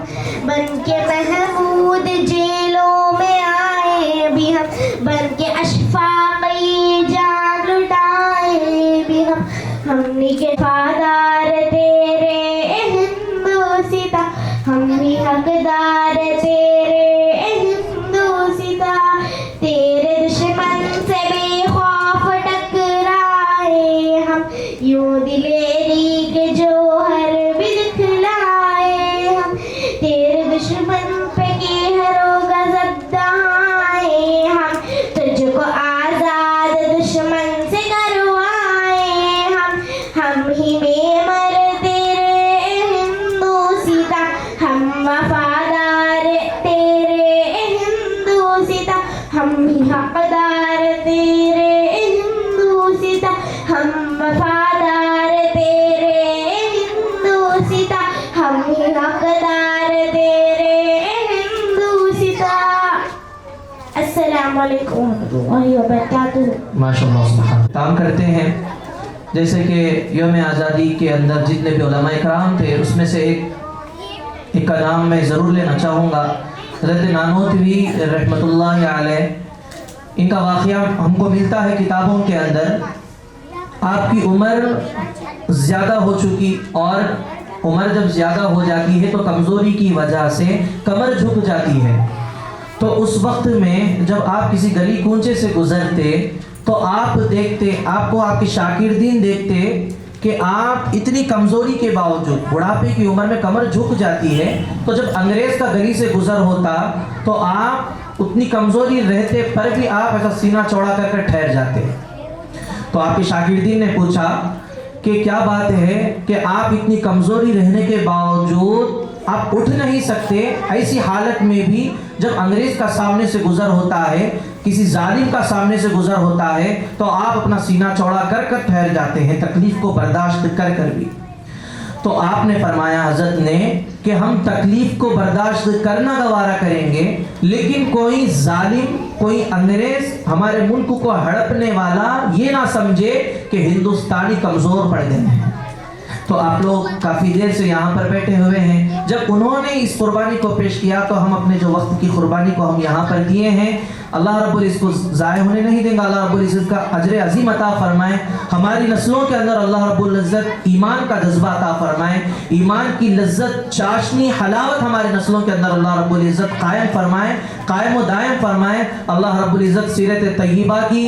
बन के महमूद जेलों में आए भी हम, बन के अशफाक़ी जान लुटाए भी हम। हमनी के वफादार तेरे हिंदू सीता, हम भी हकदार तेरे हिंदू सीता। तेरे दुश्मन से बेखौफ टकराए हम, यूं दिलेरी के जोहर भी दिखलाए हम। तेरे दुश्मन पे कहरो गज़ब दहाए हम, तुझको आज़ाद दुश्मन से करवाए हम ही में मर तेरे हिंदू सीता। हम वफादार तेरे हिंदू सीता, हम ही हकदार तेरे हिंदूसिता, हम वफादार तेरे हिंदूसिता, हम ही हकदार तेरे हिंदूसिता। अस्सलाम वालेकुम वरहमतुल्लाहि वबरकातुहू। माशाअल्लाह सुभान। काम करते हैं जैसे कि यौम आज़ादी के अंदर जितने भी उलमा इकराम थे उसमें से एक का नाम मैं ज़रूर लेना चाहूँगा। हज़रत नानोतवी रहमतुल्लाहि अलैह, इनका वाक़या हमको मिलता है किताबों के अंदर। आपकी उम्र ज़्यादा हो चुकी और उम्र जब ज़्यादा हो जाती है तो कमज़ोरी की वजह से कमर झुक जाती है। तो उस वक्त में जब आप किसी गली कूंचे से गुजरते तो आप देखते, आपको आपके शाकिर्दीन देखते कि आप इतनी कमज़ोरी के बावजूद बुढ़ापे की उम्र में कमर झुक जाती है, तो जब अंग्रेज़ का गली से गुजर होता तो आप उतनी कमज़ोरी रहते पर भी आप ऐसा सीना चौड़ा कर ठहर जाते। तो आपके शाकिर्दीन ने पूछा कि क्या बात है कि आप इतनी कमज़ोरी रहने के बावजूद आप उठ नहीं सकते, ऐसी हालत में भी जब अंग्रेज़ का सामने से गुजर होता है, किसी जालिम का सामने से गुजर होता है तो आप अपना सीना चौड़ा कर ठहर जाते हैं, तकलीफ़ को बर्दाश्त कर भी। तो आपने फरमाया हज़रत ने कि हम तकलीफ़ को बर्दाश्त करना गवारा करेंगे, लेकिन कोई जालिम, कोई अंग्रेज़ हमारे मुल्क को हड़पने वाला ये ना समझे कि हिंदुस्तानी कमज़ोर पड़ गए हैं। तो आप लोग काफ़ी देर से यहाँ पर बैठे हुए हैं, जब उन्होंने इस कुर्बानी को पेश किया तो हम अपने जो वक्त की कुर्बानी को हम यहाँ पर दिए हैं, अल्लाह रब्बुल इज़्ज़त को ज़ाय होने नहीं देंगे। अल्लाह रब्बुल इज़्ज़त का अजर अज़ीम अता फरमाए। हमारी नस्लों के अंदर अल्लाह रब्बुल इज़्ज़त ईमान का जज्बा अता फरमाए, ईमान की लज्जत, चाशनी, हलावत हमारी नस्लों के अंदर अल्लाह रब्बुल इज़्ज़त कायम फरमाए, कायम व दायम फरमाए। अल्लाह रब्बुल इज़्ज़त सीरत तय्यबा की,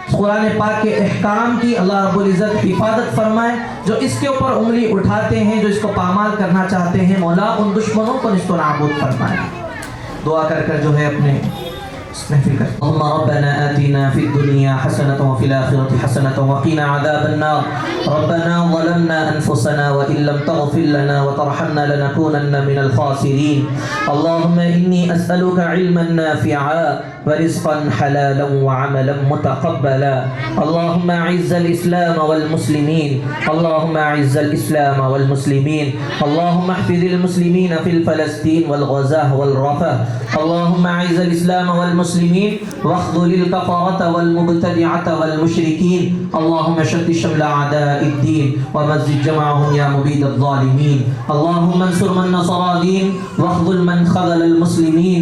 कुरान पाक के अहकाम की अल्लाह रब्बुल इज़्ज़त हिफाजत फरमाए। जो इसके ऊपर उंगली उठाते हैं, जो इसको पामाल करना चाहते हैं, मौला उन दुश्मनों को निस्तो नाबूद फरमाए। दुआ कर जो है अपने महफिल कर। रब्बना आतिना फिद दुनिया हसनतन व फिल आखिरति हसनतन व क़िना अज़ाबन नार। रब्बना ज़लमना अनफुसना व इन लम तग़फिर लना व तरहमना लनकूनन्ना मिनल ख़ासिरीन। अल्लाहुम्मा इन्नी अस्अलुका इल्मन नाफ़िअन व रिज़्क़न हलालन व अमलन मुतक़ब्बला। अल्लाहुम्मा अइज़्ज़िल इस्लाम वल मुस्लिमीन, अल्लाहुम्मा अइज़्ज़िल इस्लाम वल मुस्लिमीन, अल्लाहुम्मा अहफ़िज़िल मुस्लिमीन फ़िल फ़लस्तीन वल गज़ा वल रफ़ह। अल्लाहुम्मा अइज़्ज़िल इस्लाम वल मुस्लिमीन वख़्ज़ुलिल कफ़रत वल मुब्तदिअत वल मुशरिकीन। अल्लाहुम्मा शत्ति शमल अअदाइद्दीन व मज़्ज़िद जमअहुम या मुबीदल ज़ालिमीन। अल्लाहुम्मा अंसुर मन नसरा दीन वख़्ज़ुल मन ख़ज़लल मुस्लिमीन।